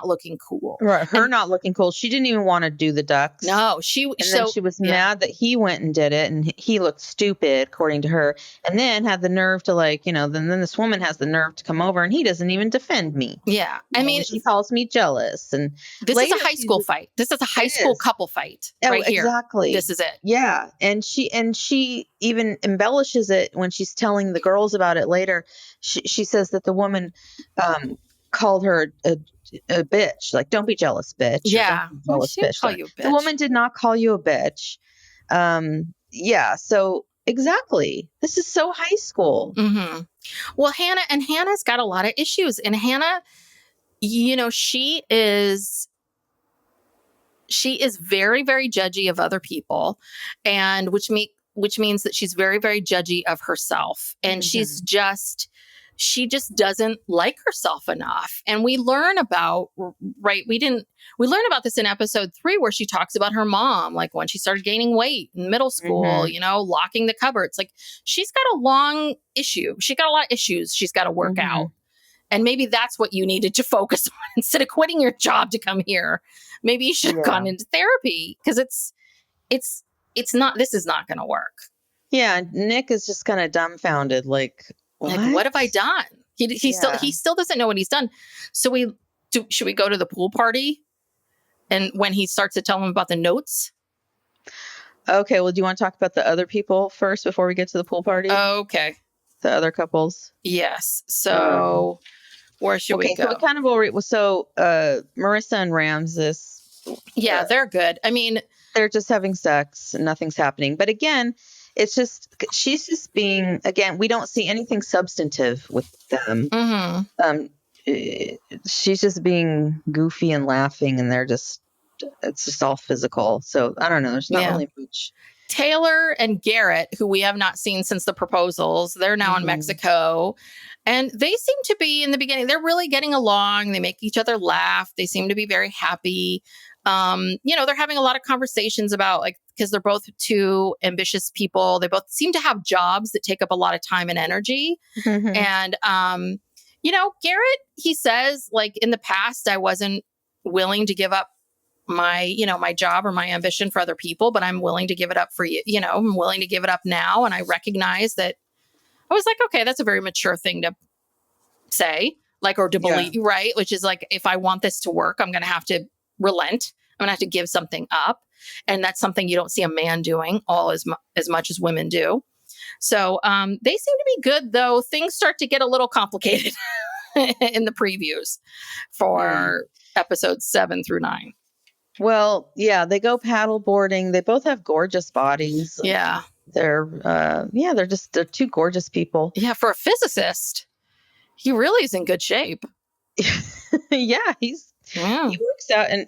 S1: looking cool.
S2: Right. Her not looking cool. She didn't even want to do the ducks.
S1: No,
S2: then she was mad that he went and did it and he looked stupid, according to her. And then had the nerve to then this woman has the nerve to come over and he doesn't even defend me.
S1: Yeah. I mean,
S2: she calls me jealous. And
S1: this is a high school fight. This is a high school couple fight right here.
S2: Exactly.
S1: This is it.
S2: Yeah. And she even embellishes it when she's telling the girls about it later. She says that the woman called her a bitch. Like, don't be jealous, bitch.
S1: Yeah.
S2: Jealous bitch.
S1: Call you a bitch.
S2: The woman did not call you a bitch. Yeah. So exactly. This is so high school.
S1: Mm-hmm. Well, Hannah's got a lot of issues. And Hannah, she is very, very judgy of other people, and which means that she's very, very judgy of herself. And mm-hmm. She just doesn't like herself enough. And we learn about, we learned about this in episode 3, where she talks about her mom, like when she started gaining weight in middle school, mm-hmm. Locking the cupboards. Like, she's got a long issue. She got a lot of issues she's got to work mm-hmm. out. And maybe that's what you needed to focus on instead of quitting your job to come here. Maybe you should have gone into therapy, because it's not, this is not going to work.
S2: Yeah, Nick is just kind of dumbfounded, like, what?
S1: Like, what have I done? He still doesn't know what he's done. So should we go to the pool party? And when he starts to tell him about the notes?
S2: Okay, well, do you want to talk about the other people first before we get to the pool party?
S1: Okay.
S2: The other couples?
S1: Yes. So where should we go?
S2: So we kind of Marissa and Ramses.
S1: Yeah, they're good. I mean,
S2: they're just having sex and nothing's happening. But again, it's just, she's just being, again, we don't see anything substantive with them.
S1: mm-hmm.
S2: She's just being goofy and laughing, and it's just all physical. So I don't know. There's not really much.
S1: Taylor and Garrett, who we have not seen since the proposals, they're now in Mexico. And they seem to be, in the beginning, they're really getting along. They make each other laugh. They seem to be very happy. They're having a lot of conversations about, like, because they're both two ambitious people. They both seem to have jobs that take up a lot of time and energy. Mm-hmm. And, Garrett, he says, like, in the past, I wasn't willing to give up my job or my ambition for other people, but I'm willing to give it up for you. I'm willing to give it up now. And I recognize that. I was like, okay, that's a very mature thing to say, like, or to believe, right? Which is like, if I want this to work, I'm going to have to relent. I'm going to have to give something up. And that's something you don't see a man doing as much as women do. So they seem to be good, though. Things start to get a little complicated in the previews for episodes 7 through 9.
S2: Well, yeah, they go paddle boarding. They both have gorgeous bodies.
S1: Yeah.
S2: They're two gorgeous people.
S1: Yeah. For a physicist, he really is in good shape.
S2: Yeah. He works out and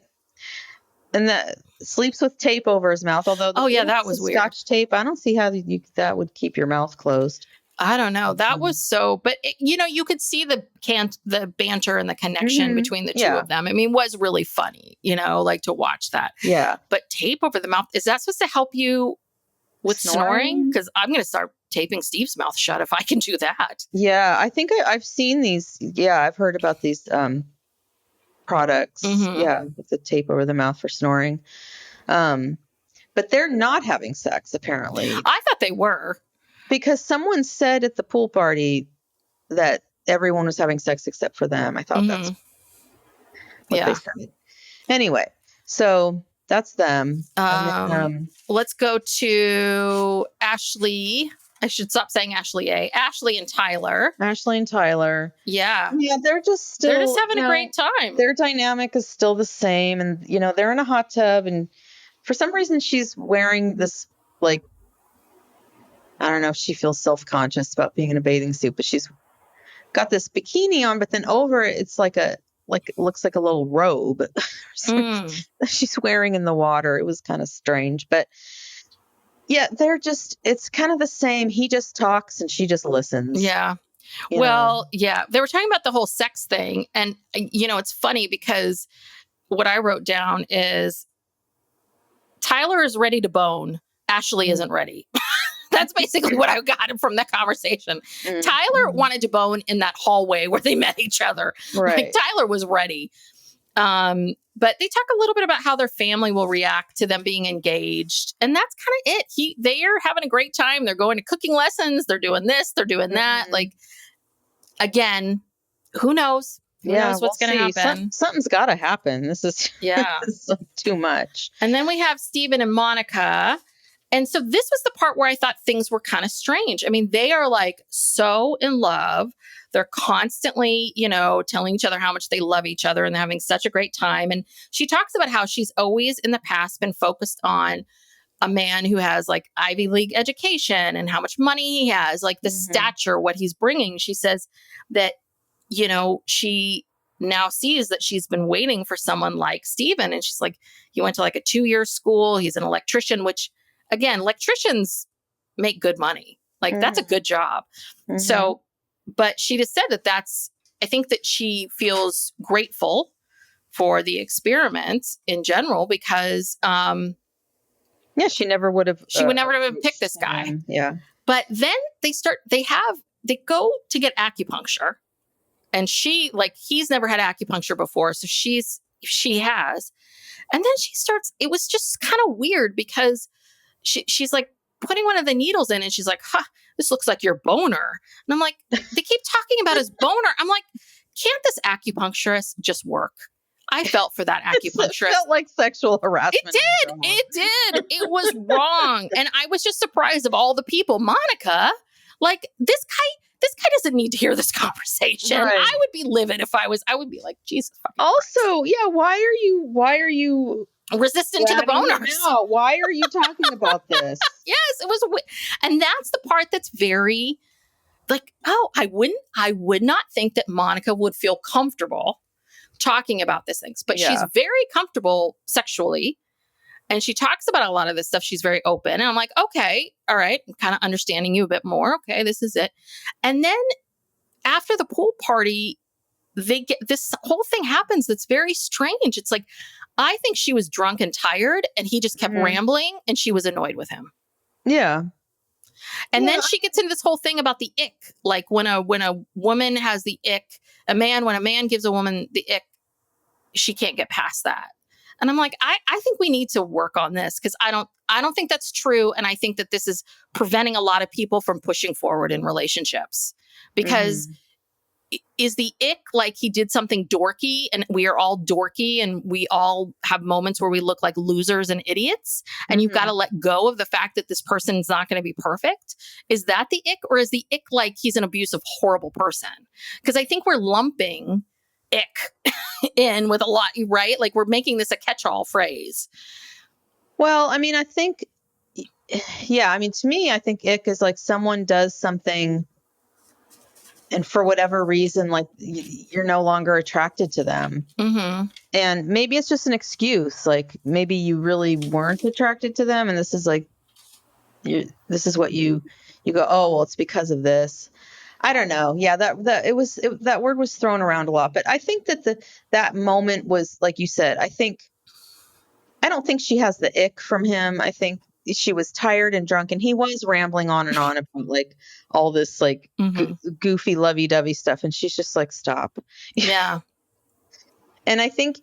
S2: that sleeps with tape over his mouth. Although,
S1: that was weird.
S2: Scotch tape. I don't see how that would keep your mouth closed.
S1: I don't know. That was so, but you could see the banter and the connection between the two of them. I mean, it was really funny, like to watch that.
S2: Yeah.
S1: But tape over the mouth, is that supposed to help you with snoring? Because I'm going to start taping Steve's mouth shut if I can do that.
S2: Yeah. I think I've seen these. Yeah. I've heard about these products. Mm-hmm. Yeah. With the tape over the mouth for snoring. But they're not having sex, apparently.
S1: I thought they were.
S2: Because someone said at the pool party that everyone was having sex except for them. I thought that's what they said. Anyway, so that's them.
S1: Let's go to Ashley. I should stop saying Ashley A. Ashley and Tyler.
S2: Yeah. Yeah, they're just
S1: having a great time.
S2: Their dynamic is still the same. And, they're in a hot tub. And for some reason, she's wearing this, like, I don't know if she feels self-conscious about being in a bathing suit, but she's got this bikini on, but then over it, it's it looks like a little robe she's wearing in the water. It was kind of strange, but yeah, it's kind of the same. He just talks and she just listens.
S1: Yeah. Well, yeah, they were talking about the whole sex thing. And, it's funny because what I wrote down is Tyler is ready to bone. Ashley isn't ready. That's basically what I got from that conversation. Mm-hmm. Tyler wanted to bone in that hallway where they met each other.
S2: Right.
S1: Like, Tyler was ready. But they talk a little bit about how their family will react to them being engaged. And that's kind of it. They are having a great time. They're going to cooking lessons. They're doing this. They're doing that. Like, again, who knows? Who knows what's going to happen?
S2: Something's got to happen. This is too much.
S1: And then we have Steven and Monica. And so this was the part where I thought things were kind of strange. I mean, they are like so in love. They're constantly, telling each other how much they love each other and they're having such a great time. And she talks about how she's always in the past been focused on a man who has like Ivy League education and how much money he has, like the stature, what he's bringing. She says that, she now sees that she's been waiting for someone like Steven. And she's like, he went to like a 2-year school. He's an electrician, which, again, electricians make good money. Like, that's a good job. Mm-hmm. So, but she just said I think that she feels grateful for the experiment in general because,
S2: she never would have.
S1: She would never have picked this guy.
S2: Yeah.
S1: But then they go to get acupuncture, and he's never had acupuncture before. So she has. And then it was just kind of weird because she's like putting one of the needles in and she's like, this looks like your boner. And I'm like, they keep talking about his boner. I'm like, can't this acupuncturist just work? I felt for that acupuncturist.
S2: It felt like sexual harassment.
S1: It did. It was wrong. And I was just surprised of all the people. Monica, like this guy doesn't need to hear this conversation. Right. I would be livid if I would be like, Jesus fucking
S2: Also, Christ. Yeah, why are you
S1: resistant to the boners?
S2: Now? Why are you talking about this?
S1: Yes, it was. And that's the part that's very like, I would not think that Monica would feel comfortable talking about these things, but she's very comfortable sexually. And she talks about a lot of this stuff. She's very open. And I'm like, okay, all right. I'm kind of understanding you a bit more. Okay, this is it. And then after the pool party, this whole thing happens that's very strange. It's like, I think she was drunk and tired and he just kept rambling and she was annoyed with him.
S2: Yeah.
S1: And then she gets into this whole thing about the ick. Like when a woman has the ick, when a man gives a woman the ick, she can't get past that. And I'm like, I think we need to work on this because I don't think that's true. And I think that this is preventing a lot of people from pushing forward in relationships because is the ick like he did something dorky and we are all dorky and we all have moments where we look like losers and idiots and you've got to let go of the fact that this person's not going to be perfect? Is that the ick, or is the ick like he's an abusive, horrible person? Because I think we're lumping ick in with a lot, right? Like we're making this a catch-all phrase.
S2: Well, I mean, I think, to me, I think ick is like someone does something and for whatever reason, like you're no longer attracted to them. And maybe it's just an excuse. Like maybe you really weren't attracted to them. And this is like, this is what you go, oh, well, it's because of this. I don't know. Yeah, that word was thrown around a lot, but I think that that moment was, like you said, I don't think she has the ick from him. I think she was tired and drunk and he was rambling on and on about like all this like goofy lovey-dovey stuff. And she's just like, stop.
S1: Yeah.
S2: And I think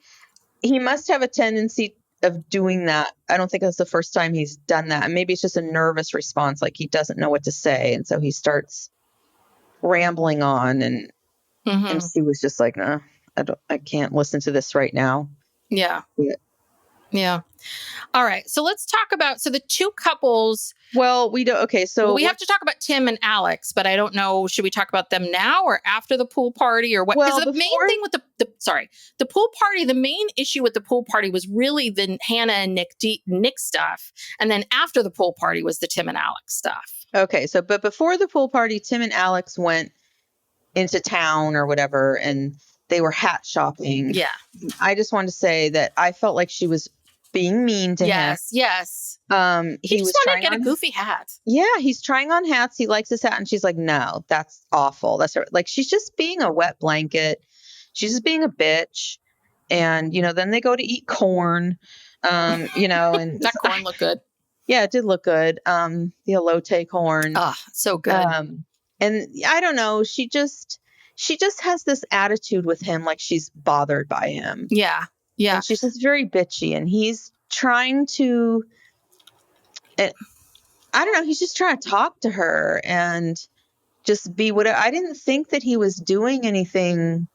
S2: he must have a tendency of doing that. I don't think that's the first time he's done that. And maybe it's just a nervous response. Like he doesn't know what to say. And so he starts rambling on and she was just like, no, I can't listen to this right now.
S1: Yeah. All right. So let's talk about, the two couples.
S2: Well, we don't. Okay. So
S1: we have to talk about Tim and Alex, but I don't know. Should we talk about them now or after the pool party or what? Because the main thing with the pool party, the main issue with the pool party was really the Hannah and Nick stuff. And then after the pool party was the Tim and Alex stuff.
S2: Okay. So, but before the pool party, Tim and Alex went into town or whatever, and they were hat shopping.
S1: Yeah.
S2: I just wanted to say that I felt like she was being mean to him.
S1: Yes.
S2: He was
S1: trying to get a goofy hat.
S2: Yeah, he's trying on hats. He likes his hat, and she's like, "No, that's awful. That's her." Like she's just being a wet blanket. She's just being a bitch. And then they go to eat corn. And
S1: that corn looked good.
S2: Yeah, it did look good. The elote corn.
S1: Ah, so good.
S2: And I don't know. She just has this attitude with him, like she's bothered by him.
S1: Yeah. Yeah.
S2: And she's just very bitchy, and he's trying to, I don't know, he's just trying to talk to her and just be whatever. I didn't think that he was doing anything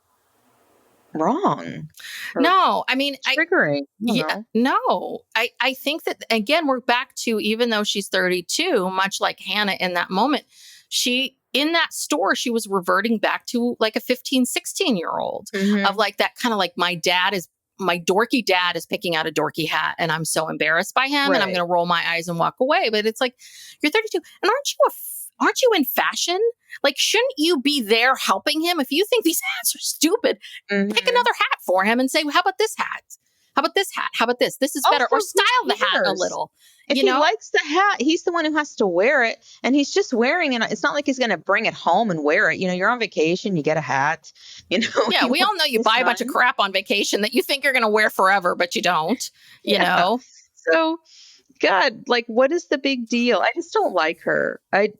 S2: wrong.
S1: No, I mean,
S2: triggering.
S1: I think that, again, we're back to, even though she's 32, much like Hannah in that moment, in that store, she was reverting back to like a 15, 16-year-old of like that kind of like my dorky dad is picking out a dorky hat and I'm so embarrassed by him and I'm going to roll my eyes and walk away. But it's like, you're 32 and aren't you in fashion? Like, shouldn't you be there helping him? If you think these hats are stupid, pick another hat for him and say, how about this hat? How about this hat? How about this? This is better. Or style the hat a little.
S2: If he likes the hat, he's the one who has to wear it. And he's just wearing it. It's not like he's going to bring it home and wear it. You're on vacation, you get a hat.
S1: Yeah, we all know you buy a bunch of crap on vacation that you think you're going to wear forever, but you don't, you know?
S2: So, God, like, what is the big deal? I just don't like her. I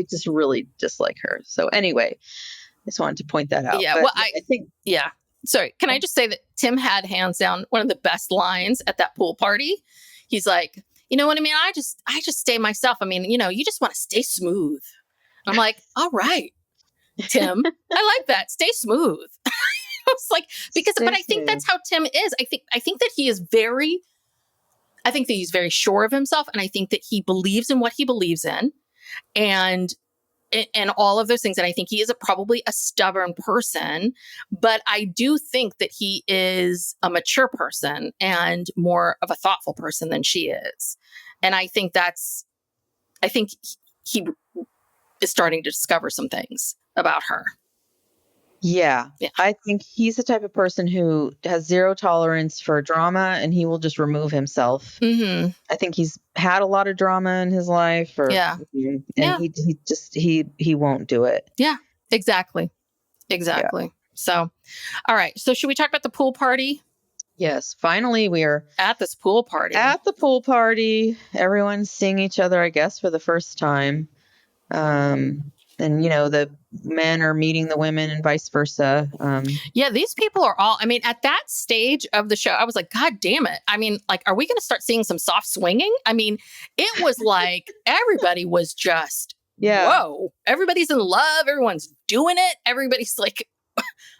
S2: just really dislike her. So anyway, I just wanted to point that out.
S1: Yeah,
S2: but
S1: well, I think, yeah. sorry, can I just say that Tim had hands down one of the best lines at that pool party? He's like, you know what I mean? I just stay myself. I mean, you just want to stay smooth. I'm like, all right, Tim, I like that. Stay smooth. I was like, but I think that's how Tim is. I think that he is I think that he's very sure of himself. And I think that he believes in what he believes in. And all of those things. And I think he is probably a stubborn person, but I do think that he is a mature person and more of a thoughtful person than she is. And I think he is starting to discover some things about her.
S2: Yeah. I think he's the type of person who has zero tolerance for drama, and he will just remove himself.
S1: Mm-hmm.
S2: I think he's had a lot of drama in his life, and he won't do it.
S1: Yeah, exactly. Yeah. So, all right. So should we talk about the pool party?
S2: Yes. Finally, we are
S1: at this pool party.
S2: At the pool party, everyone's seeing each other, I guess, for the first time. And, the men are meeting the women and vice versa.
S1: Yeah, these people are all, I mean, at that stage of the show, I was like, God damn it. I mean, like, are we going to start seeing some soft swinging? I mean, it was like everybody was just, whoa, everybody's in love. Everyone's doing it. Everybody's like,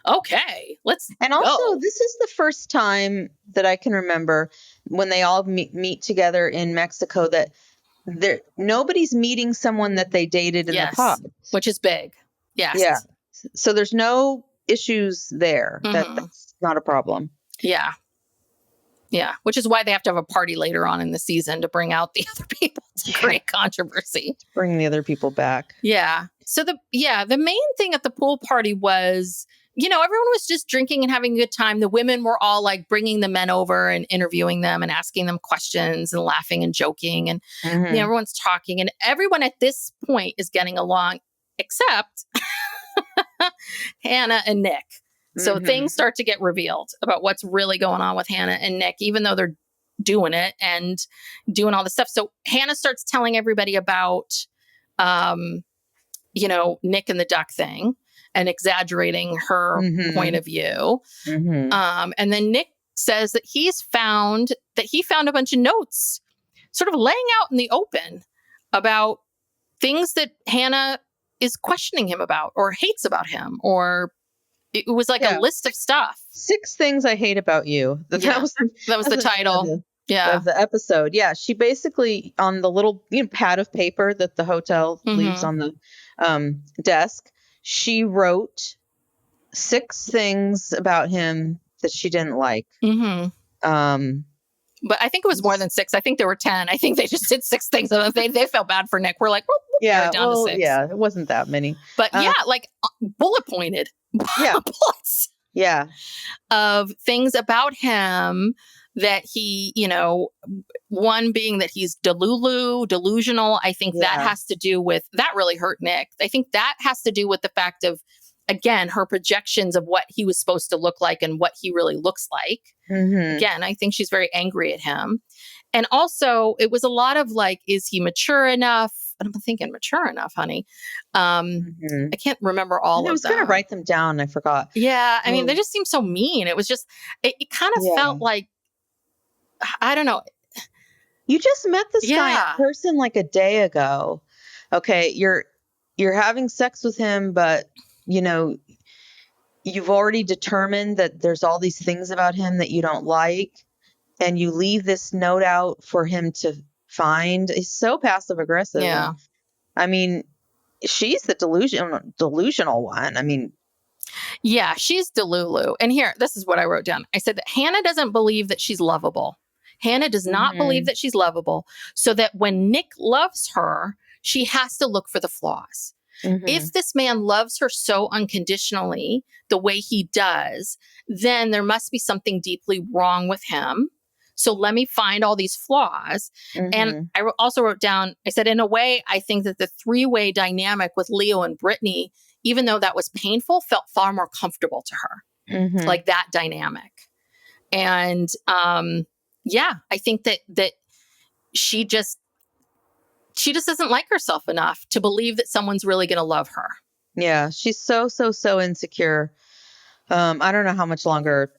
S1: okay, let's
S2: And also, this is the first time that I can remember when they all meet together in Mexico that nobody's meeting someone that they dated in the pub,
S1: which is big. Yes.
S2: Yeah. So there's no issues there.
S1: Mm-hmm.
S2: That's not a problem.
S1: Yeah. Yeah. Which is why they have to have a party later on in the season to bring out the other people to create controversy.
S2: Bring the other people back.
S1: Yeah. So the main thing at the pool party was, everyone was just drinking and having a good time. The women were all like bringing the men over and interviewing them and asking them questions and laughing and joking. And everyone's talking. And everyone at this point is getting along except Hannah and Nick. So things start to get revealed about what's really going on with Hannah and Nick, even though they're doing it and doing all this stuff. So Hannah starts telling everybody about, Nick and the duck thing. And exaggerating her point of view. And then Nick says that he found a bunch of notes sort of laying out in the open about things that Hannah is questioning him about or hates about him, or it was like a list of stuff.
S2: 6 things I hate about you. That was
S1: the title.
S2: Of the episode. Yeah. She basically, on the little pad of paper that the hotel leaves on the desk, she wrote 6 things about him that she didn't like.
S1: But I think it was more than 6. I think there were 10. I think they just did 6 things. They felt bad for Nick. We're like, down to 6.
S2: Yeah, it wasn't that many.
S1: But bullet pointed. Bullets.
S2: Yeah.
S1: Of things about him that he, one being that he's delusional. I think that has to do with, that really hurt Nick. I think that has to do with the fact of, again, her projections of what he was supposed to look like and what he really looks like. Again, I think she's very angry at him. And also it was a lot of like, is he mature enough? And I'm thinking mature enough, honey. I can't remember all of them. I was
S2: going to write them down. I forgot.
S1: Yeah. I mean, they just seem so mean. It was just, it kind of felt like, I don't know.
S2: You just met this guy in person like a day ago. Okay, you're having sex with him, but you've already determined that there's all these things about him that you don't like, and you leave this note out for him to find. He's so passive aggressive.
S1: Yeah.
S2: I mean, she's the delusional one. I mean,
S1: yeah, she's delulu. And here, this is what I wrote down. I said that Hannah doesn't believe that she's lovable. Hannah does not believe that she's lovable, so that when Nick loves her, she has to look for the flaws. If this man loves her so unconditionally, the way he does, then there must be something deeply wrong with him. So let me find all these flaws. And I also wrote down, I said, in a way, I think that the 3-way dynamic with Leo and Brittany, even though that was painful, felt far more comfortable to her. Like that dynamic. And, I think that she just doesn't like herself enough to believe that someone's really going to love her.
S2: Yeah. She's so insecure. I don't know how much longer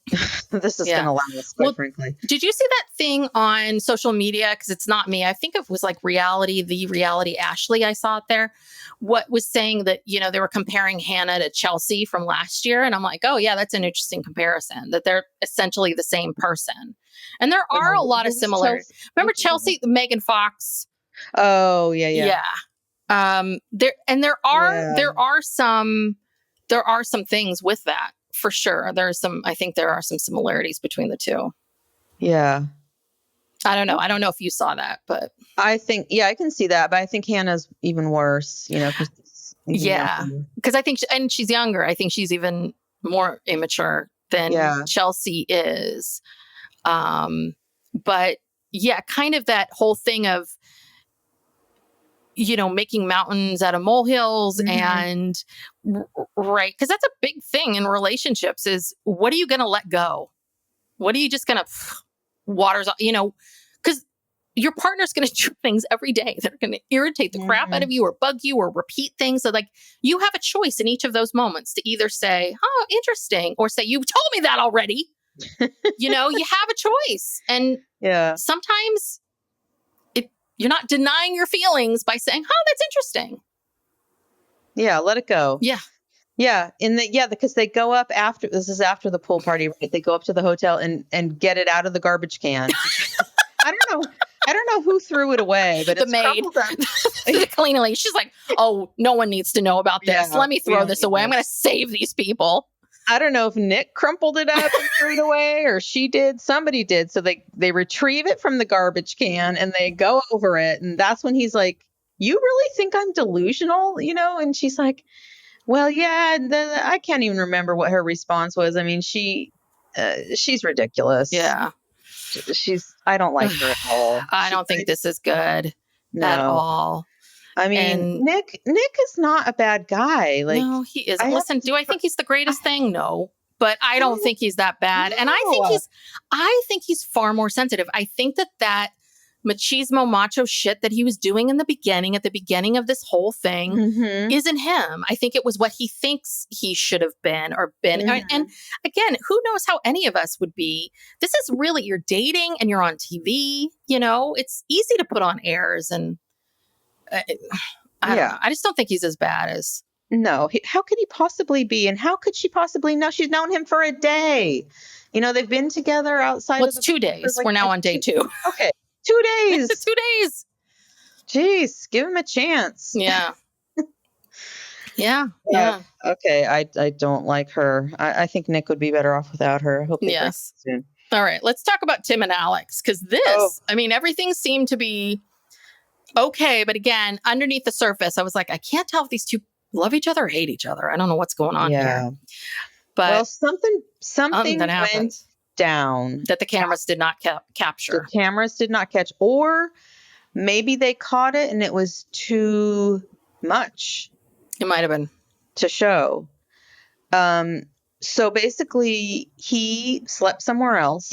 S2: this is going
S1: Yeah.
S2: to last, quite
S1: Well,
S2: frankly.
S1: did you see that thing on social media? Because it's not me. I think it was like the reality Ashley. I saw it there. What was saying that, they were comparing Hannah to Chelsea from last year. And I'm like, oh, yeah, that's an interesting comparison, that they're essentially the same person. And there are a lot of
S2: Who's
S1: similarities.
S2: Chelsea?
S1: Remember Chelsea, Megan Fox?
S2: Oh, yeah, yeah.
S1: Yeah. There are some things with that for sure. I think there are some similarities between the two.
S2: Yeah.
S1: I don't know. I don't know if you saw that, but
S2: I think, yeah, I can see that, but I think Hannah's even worse, because
S1: yeah, because I think, and she's younger. I think she's even more immature than
S2: Yeah.
S1: Chelsea is. But yeah, kind of that whole thing of, making mountains out of molehills and right. Cause that's a big thing in relationships is what are you going to let go? What are you just going to waters, cause your partner's going to do things every day that are going to irritate the crap out of you or bug you or repeat things. So like you have a choice in each of those moments to either say, oh, interesting, or say, you told me that already. You have a choice. And
S2: Yeah.
S1: sometimes you're not denying your feelings by saying, oh, that's interesting.
S2: Yeah. Let it go.
S1: Yeah.
S2: Yeah. Because they go up this is after the pool party, right? They go up to the hotel and get it out of the garbage can. I don't know who threw it away, but
S1: the
S2: it's
S1: maid,
S2: the
S1: cleaning lady. She's like, oh, no one needs to know about this.
S2: Yeah,
S1: Let me throw this away. I'm going to save these people.
S2: I don't know if Nick crumpled it up and threw it away or she did. Somebody did. So they retrieve it from the garbage can and they go over it. And that's when he's like, you really think I'm delusional? And she's like, well, yeah. I can't even remember what her response was. I mean, she's ridiculous.
S1: Yeah.
S2: I don't like her at all.
S1: I don't think this is good at all.
S2: I mean, Nick is not a bad guy. Like,
S1: no, he isn't. Listen, do I think he's the greatest thing? No, but I don't think he's that bad. And I think he's far more sensitive. I think that machismo macho shit that he was doing at the beginning of this whole thing isn't him. I think it was what he thinks he should have been or been. And again, who knows how any of us would be. This is really, you're dating and you're on TV, it's easy to put on airs and I don't know. I just don't think he's as bad as.
S2: No. How could he possibly be? And how could she possibly know? She's known him for a day. They've been together outside.
S1: Well, it's 2 days. We're now on day 2.
S2: Okay. 2 days.
S1: 2 days.
S2: Jeez, give him a chance.
S1: Yeah. Yeah.
S2: Okay. I don't like her. I think Nick would be better off without her. I hope they break soon.
S1: All right. Let's talk about Tim and Alex. Because everything seemed to be okay. But again, underneath the surface, I was like, I can't tell if these two love each other or hate each other. I don't know what's going on here. But
S2: something went down
S1: that the cameras did not capture.
S2: The cameras did not catch, or maybe they caught it and it was too much.
S1: It might have been
S2: to show. So basically, he slept somewhere else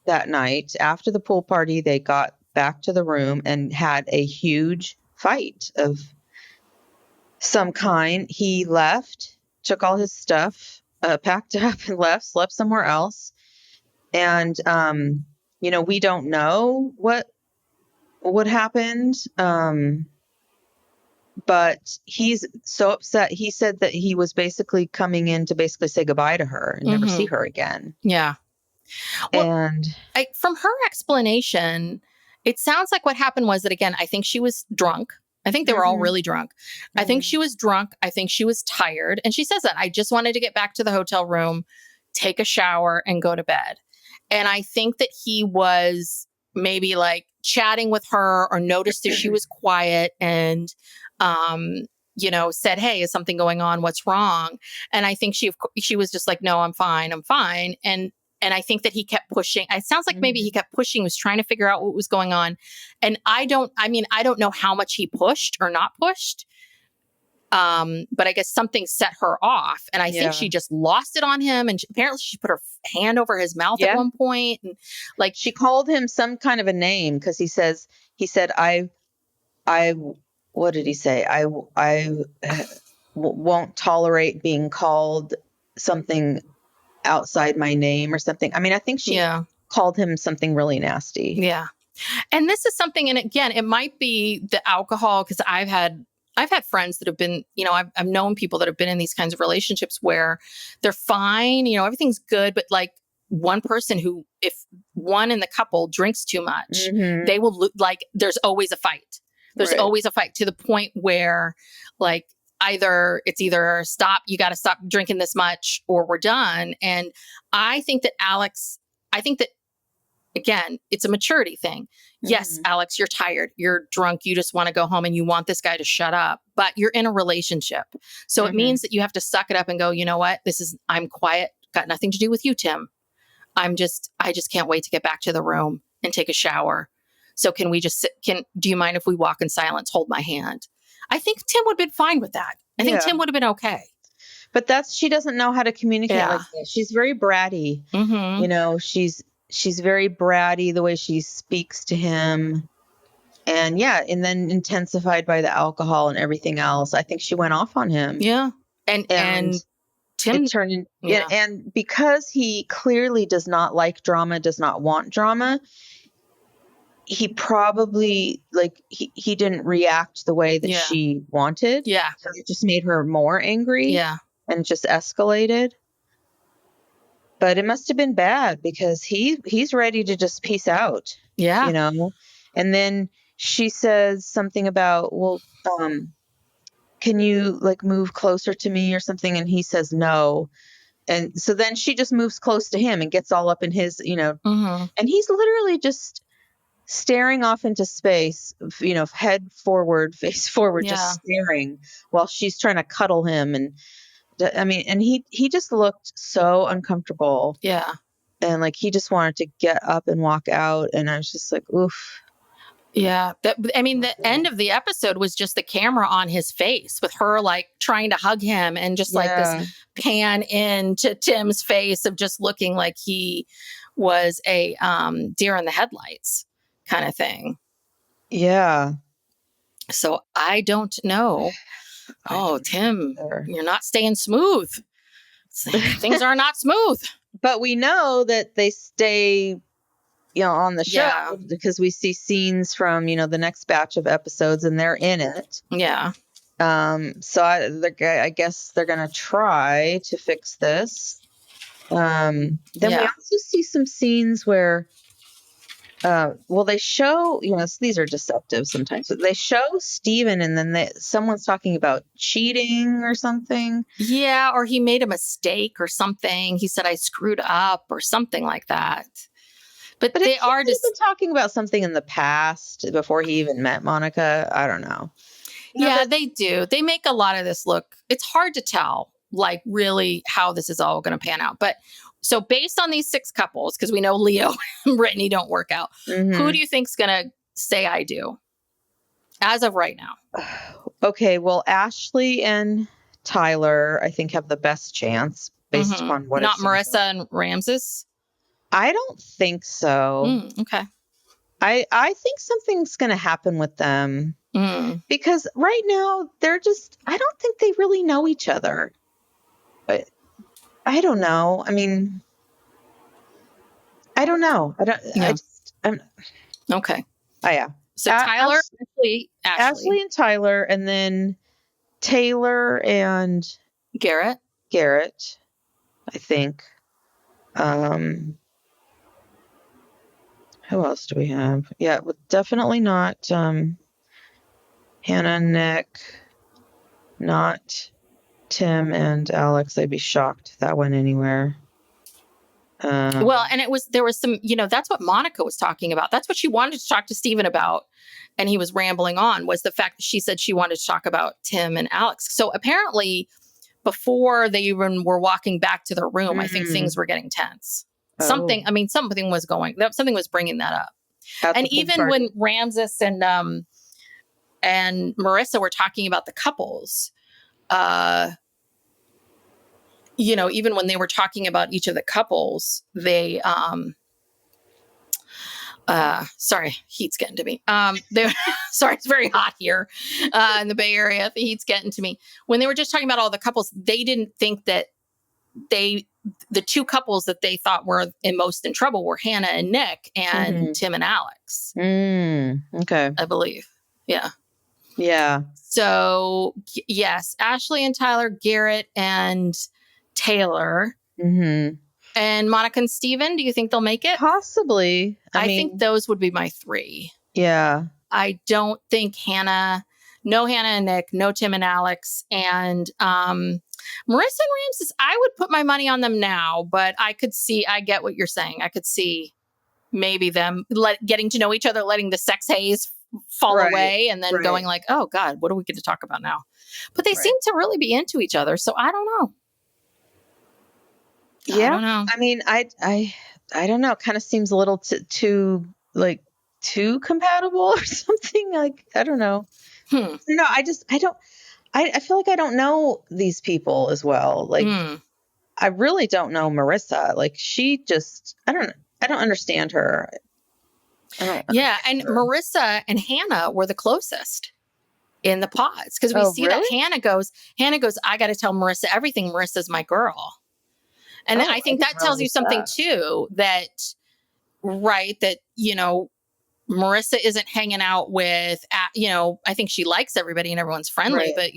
S2: that night. After the pool party, they got back to the room and had a huge fight of some kind. He left, took all his stuff, packed up and left, slept somewhere else. And, we don't know what happened. But he's so upset. He said that he was basically coming in to basically say goodbye to her and never see her again.
S1: Yeah. Well,
S2: and
S1: from her explanation, it sounds like what happened was that, again, I think she was drunk. I think they were all really drunk. I think she was drunk. I think she was tired. And she says that I just wanted to get back to the hotel room, take a shower and go to bed. And I think that he was maybe like chatting with her or noticed that she was quiet and, said, hey, is something going on? What's wrong? And I think she was just like, no, I'm fine. And I think that he kept pushing. It sounds like maybe he kept pushing, was trying to figure out what was going on. And I don't know how much he pushed or not pushed. But I guess something set her off. And I think she just lost it on him. And apparently she put her hand over his mouth at one point. And like
S2: she called him some kind of a name because he said, what did he say? I won't tolerate being called something outside my name or something. I mean, I think she called him something really nasty.
S1: Yeah. And this is something, and again, it might be the alcohol, because I've had friends that have been, I've known people that have been in these kinds of relationships where they're fine, everything's good, but like one person who, if one in the couple drinks too much, they will there's always a fight. There's always a fight, to the point where like it's either stop, you got to stop drinking this much, or we're done. And I think that again, it's a maturity thing. Yes, Alex, you're tired, you're drunk, you just want to go home and you want this guy to shut up, but you're in a relationship. So it means that you have to suck it up and go, you know what? I'm quiet, got nothing to do with you, Tim. I just can't wait to get back to the room and take a shower. So can we just do you mind if we walk in silence, hold my hand? I think Tim would have been fine with that. I think Tim would have been okay.
S2: But she doesn't know how to communicate like that. She's very bratty. She's very bratty, the way she speaks to him. And and then intensified by the alcohol and everything else. I think she went off on him.
S1: Yeah. And Tim
S2: turned in, and because he clearly does not like drama, does not want drama, he probably he didn't react the way that she wanted.
S1: Yeah.
S2: So it just made her more angry.
S1: Yeah.
S2: And just escalated. But it must have been bad, because he's ready to just peace out.
S1: Yeah.
S2: And then she says something about, well, can you move closer to me or something? And he says no. And so then she just moves close to him and gets all up in his, and he's literally just staring off into space, head forward, face forward, just staring while she's trying to cuddle him. And I mean, and he just looked so uncomfortable.
S1: Yeah.
S2: And he just wanted to get up and walk out. And I was just like, oof.
S1: Yeah. The end of the episode was just the camera on his face with her trying to hug him, and just this pan into Tim's face of just looking like he was a deer in the headlights kind of thing.
S2: Yeah.
S1: So I don't know. Oh, Tim, you're not staying smooth. Things are not smooth.
S2: But we know that they stay, on the show because we see scenes from, the next batch of episodes, and they're in it.
S1: Yeah.
S2: So I guess they're going to try to fix this. Then we also see some scenes where, they show, these are deceptive sometimes, but they show Steven, and then someone's talking about cheating or something.
S1: Yeah. Or he made a mistake or something. He said, I screwed up or something like that. But they are just
S2: talking about something in the past before he even met Monica. I don't know.
S1: They do. They make a lot of this look, it's hard to tell, really how this is all going to pan out. But so based on these 6 couples, because we know Leo and Brittany don't work out, who do you think's going to say I do as of right now?
S2: Okay, well, Ashley and Tyler, I think, have the best chance based upon what
S1: not Marissa and Ramses.
S2: I don't think so.
S1: Okay.
S2: I think something's going to happen with them because right now they're just, I don't think they really know each other. But I don't know. I mean, I don't know.
S1: Okay.
S2: Oh, yeah.
S1: So Tyler,
S2: Ashley and Tyler, and then Taylor and
S1: Garrett,
S2: I think. Who else do we have? Yeah, definitely not Hannah and Nick, not Tim and Alex. I'd be shocked if that went anywhere.
S1: Well, and there was some, that's what Monica was talking about. That's what she wanted to talk to Steven about. And he was rambling on, was the fact that she said she wanted to talk about Tim and Alex. So apparently before they even were walking back to their room, I think things were getting tense. Something was something was bringing that up. And even when Ramses and Marissa were talking about the couples, even when they were talking about each of the couples, they, sorry, heat's getting to me. Sorry, it's very hot here in the Bay Area. The heat's getting to me. When they were just talking about all the couples, they didn't think that the two couples that they thought were most in trouble were Hannah and Nick and Tim and Alex.
S2: Okay.
S1: I believe. Yeah.
S2: Yeah.
S1: So yes, Ashley and Tyler, Garrett and Taylor, and Monica and Steven. Do you think they'll make it?
S2: Possibly.
S1: I think those would be my three.
S2: Yeah.
S1: I don't think no Hannah and Nick, no Tim and Alex, and Marissa and Ramses. I would put my money on them now, but I get what you're saying. I could see maybe them getting to know each other, letting the sex haze fall away, and then going like, oh God, what are we going to talk about now? But they seem to really be into each other. So I don't know.
S2: Yeah.
S1: I don't know.
S2: I mean, I don't know. It kind of seems a little too compatible or something. Like, I don't know. No, I feel like I don't know these people as well. Like, I really don't know Marissa. Like, she just, I don't understand her.
S1: Yeah. And Marissa and Hannah were the closest in the pods. Because we see that Hannah goes, I got to tell Marissa everything. Marissa's my girl. And I think that tells you something too, that, Marissa isn't hanging out with, I think she likes everybody and everyone's friendly, but,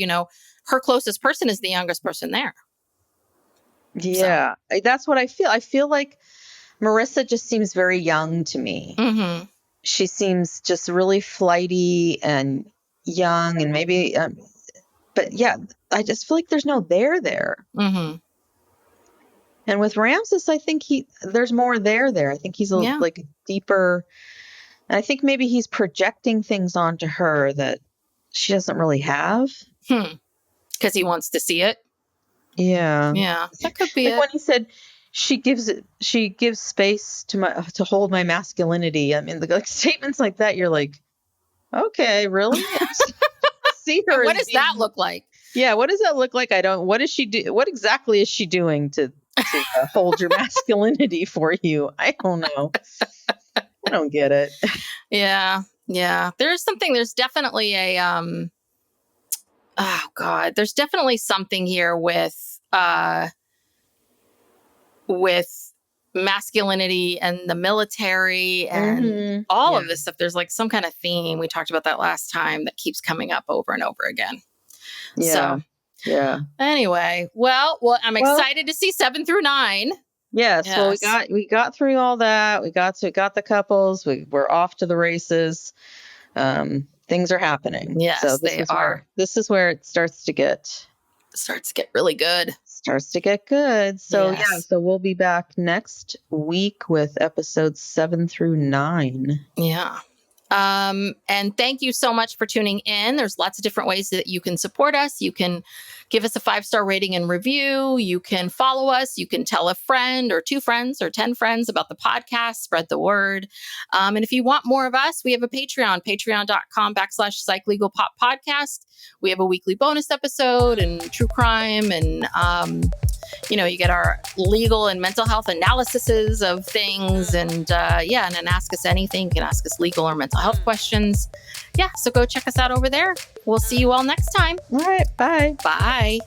S1: her closest person is the youngest person there.
S2: Yeah, that's what I feel. I feel like Marissa just seems very young to me. She seems just really flighty and young, and maybe, but yeah, I just feel like there's no there. And with Ramses, I think there's more there. I think he's like deeper. And I think maybe he's projecting things onto her that she doesn't really have.
S1: Because he wants to see it.
S2: Yeah.
S1: Yeah. That could be
S2: like when he said she gives space to hold my masculinity. I mean, like statements like that, you're like, okay, really? See her.
S1: What does that look like?
S2: Yeah. What does that look like? What does she do? What exactly is she doing to hold your masculinity for you? I don't know. I don't get it.
S1: Yeah. There's definitely there's definitely something here with masculinity and the military and all of this stuff. There's like some kind of theme. We talked about that last time that keeps coming up over and over again.
S2: Yeah.
S1: So anyway, well, I'm excited to see 7 through 9.
S2: Yes. Well, we got through all that. We got the couples. We're off to the races. Things are happening.
S1: Yes,
S2: so
S1: they are.
S2: This is where it starts to get
S1: really good.
S2: So so we'll be back next week with episodes 7 through 9.
S1: Yeah. And thank you so much for tuning in. There's lots of different ways that you can support us. You can give us a 5-star rating and review. You can follow us. You can tell a friend or 2 friends or 10 friends about the podcast, spread the word. And if you want more of us, we have a Patreon, patreon.com/PsychLegalPopPodcast. We have a weekly bonus episode and true crime and, you get our legal and mental health analyses of things and then ask us anything. You can ask us legal or mental health questions. Yeah, so go check us out over there. We'll see you all next time.
S2: All right, bye.
S1: Bye.